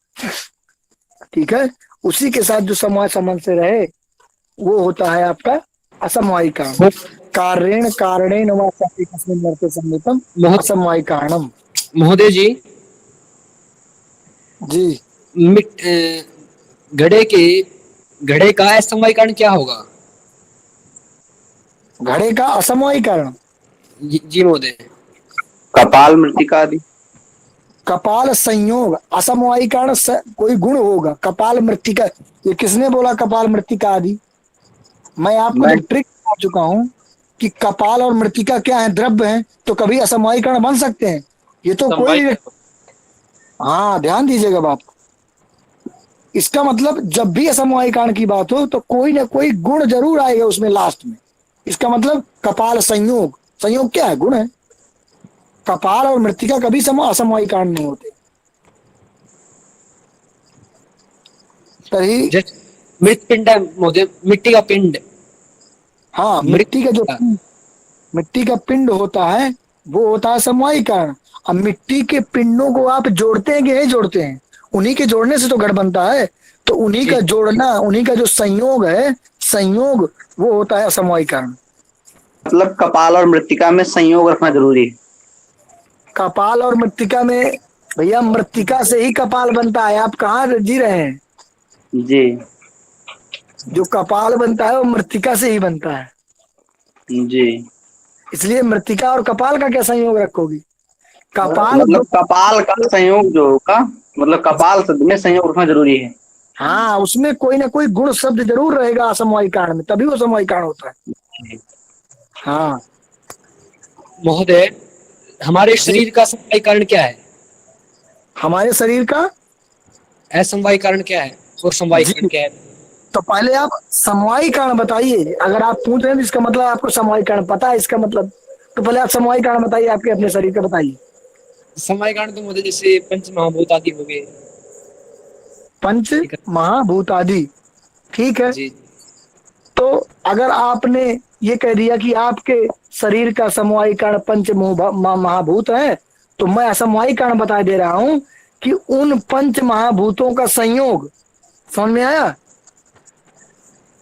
ठीक है, उसी के साथ जो समवाय संबंध से रहे वो होता है आपका असमवायी कारण। कारणेन कारणेन वा कस्मिन् अर्थे संगतम असमवायी कारणम। महोदय जी, जी, घड़े का असमवायी कारण क्या होगा? घड़े का असमवायी कारण जी महोदय। कपाल मृतिका आदि। कपाल संयोग असमवायी कारण कोई गुण होगा। कपाल मृतिका, ये किसने बोला कपाल मृतिका आदि? मैं आपको मैं तो ट्रिक बता चुका हूं कि कपाल और मृतिका क्या है? द्रव्य हैं, तो कभी असमवायी कारण बन सकते हैं। ये तो समवायी कोई, हाँ ध्यान दीजिएगा बात। इसका मतलब जब भी असमवायी कारण की बात हो तो कोई ना कोई गुण जरूर आएगा उसमें लास्ट में। इसका मतलब कपाल संयोग, संयोग क्या है? गुण है। कपाल और मृतिका कभी असमवायी कारण नहीं होते। तभी मृत पिंड महोदय, मिट्टी का पिंड। हाँ, मिट्टी का पिंड होता है, वो होता है समवायी कारण। अब मिट्टी के पिंडों को आप जोड़ते हैं कि नहीं जोड़ते हैं? उन्हीं के जोड़ने से तो घड़ बनता है। तो उन्हीं का जोड़ना, उन्हीं का जो संयोग है, संयोग वो होता है असमवायी कारण। मतलब कपाल और मृतिका में संयोग रखना जरूरी है। कपाल और मृतिका में भैया, मृतिका से ही कपाल बनता है। आप कहाँ जी रहे हैं? जी जो कपाल बनता है वो मृतिका से ही बनता है। जी। इसलिए मृतिका और कपाल का क्या संयोग रखोगी? कपाल मतलब कपाल का संयोग जो होगा, मतलब कपाल शब्द में संयोग रखना जरूरी है। हाँ, उसमें कोई ना कोई गुण शब्द जरूर रहेगा असमवायी कारण में, तभी वो समवायी कारण होता है। हाँ महोदय, हमारे शरीर का समवायी कारण क्या है? हमारे शरीर का असमवायी कारण क्या है और समवायी कारण क्या है? तो पहले आप समवायी कारण बताइए। अगर आप पूछ रहे हैं तो इसका मतलब आपको समवायी कारण पता है, इसका मतलब तो पहले आप समवायी कारण बताइए, आपके अपने शरीर का बताइए। समवायी कारण तो महोदय जैसे पंच महाभूत आदि हो गए। पंच महाभूत आदि, ठीक है। जी। तो अगर आपने ये कह दिया कि आपके शरीर का समवायी कारण पंच महाभूत है, तो मैं असमवायी कारण बता दे रहा हूं कि उन पंच महाभूतों का संयोग। समझ में आया?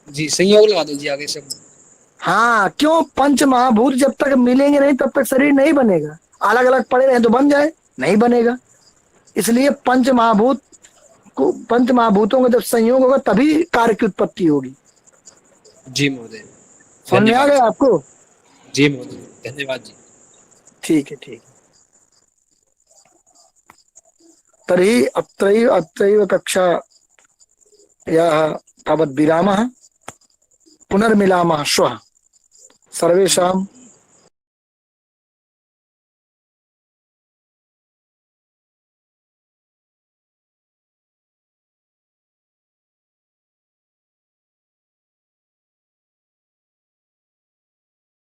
जी, संयोग लगा दीजिए आगे सब। हाँ, क्यों? पंच महाभूत जब तक मिलेंगे नहीं तब तक शरीर नहीं बनेगा। अलग अलग पड़े रहे तो बन जाए, नहीं बनेगा। इसलिए पंच महाभूतों का जब संयोग होगा तभी कार्य की उत्पत्ति होगी। जी महोदय, समझ में आ गया आपको? जी महोदय, धन्यवाद जी। ठीक है, ठीक है। तर्हि अत्रैव कक्षा तावत् विरामः। पुनर्मिलामः श्वः। सर्वेषां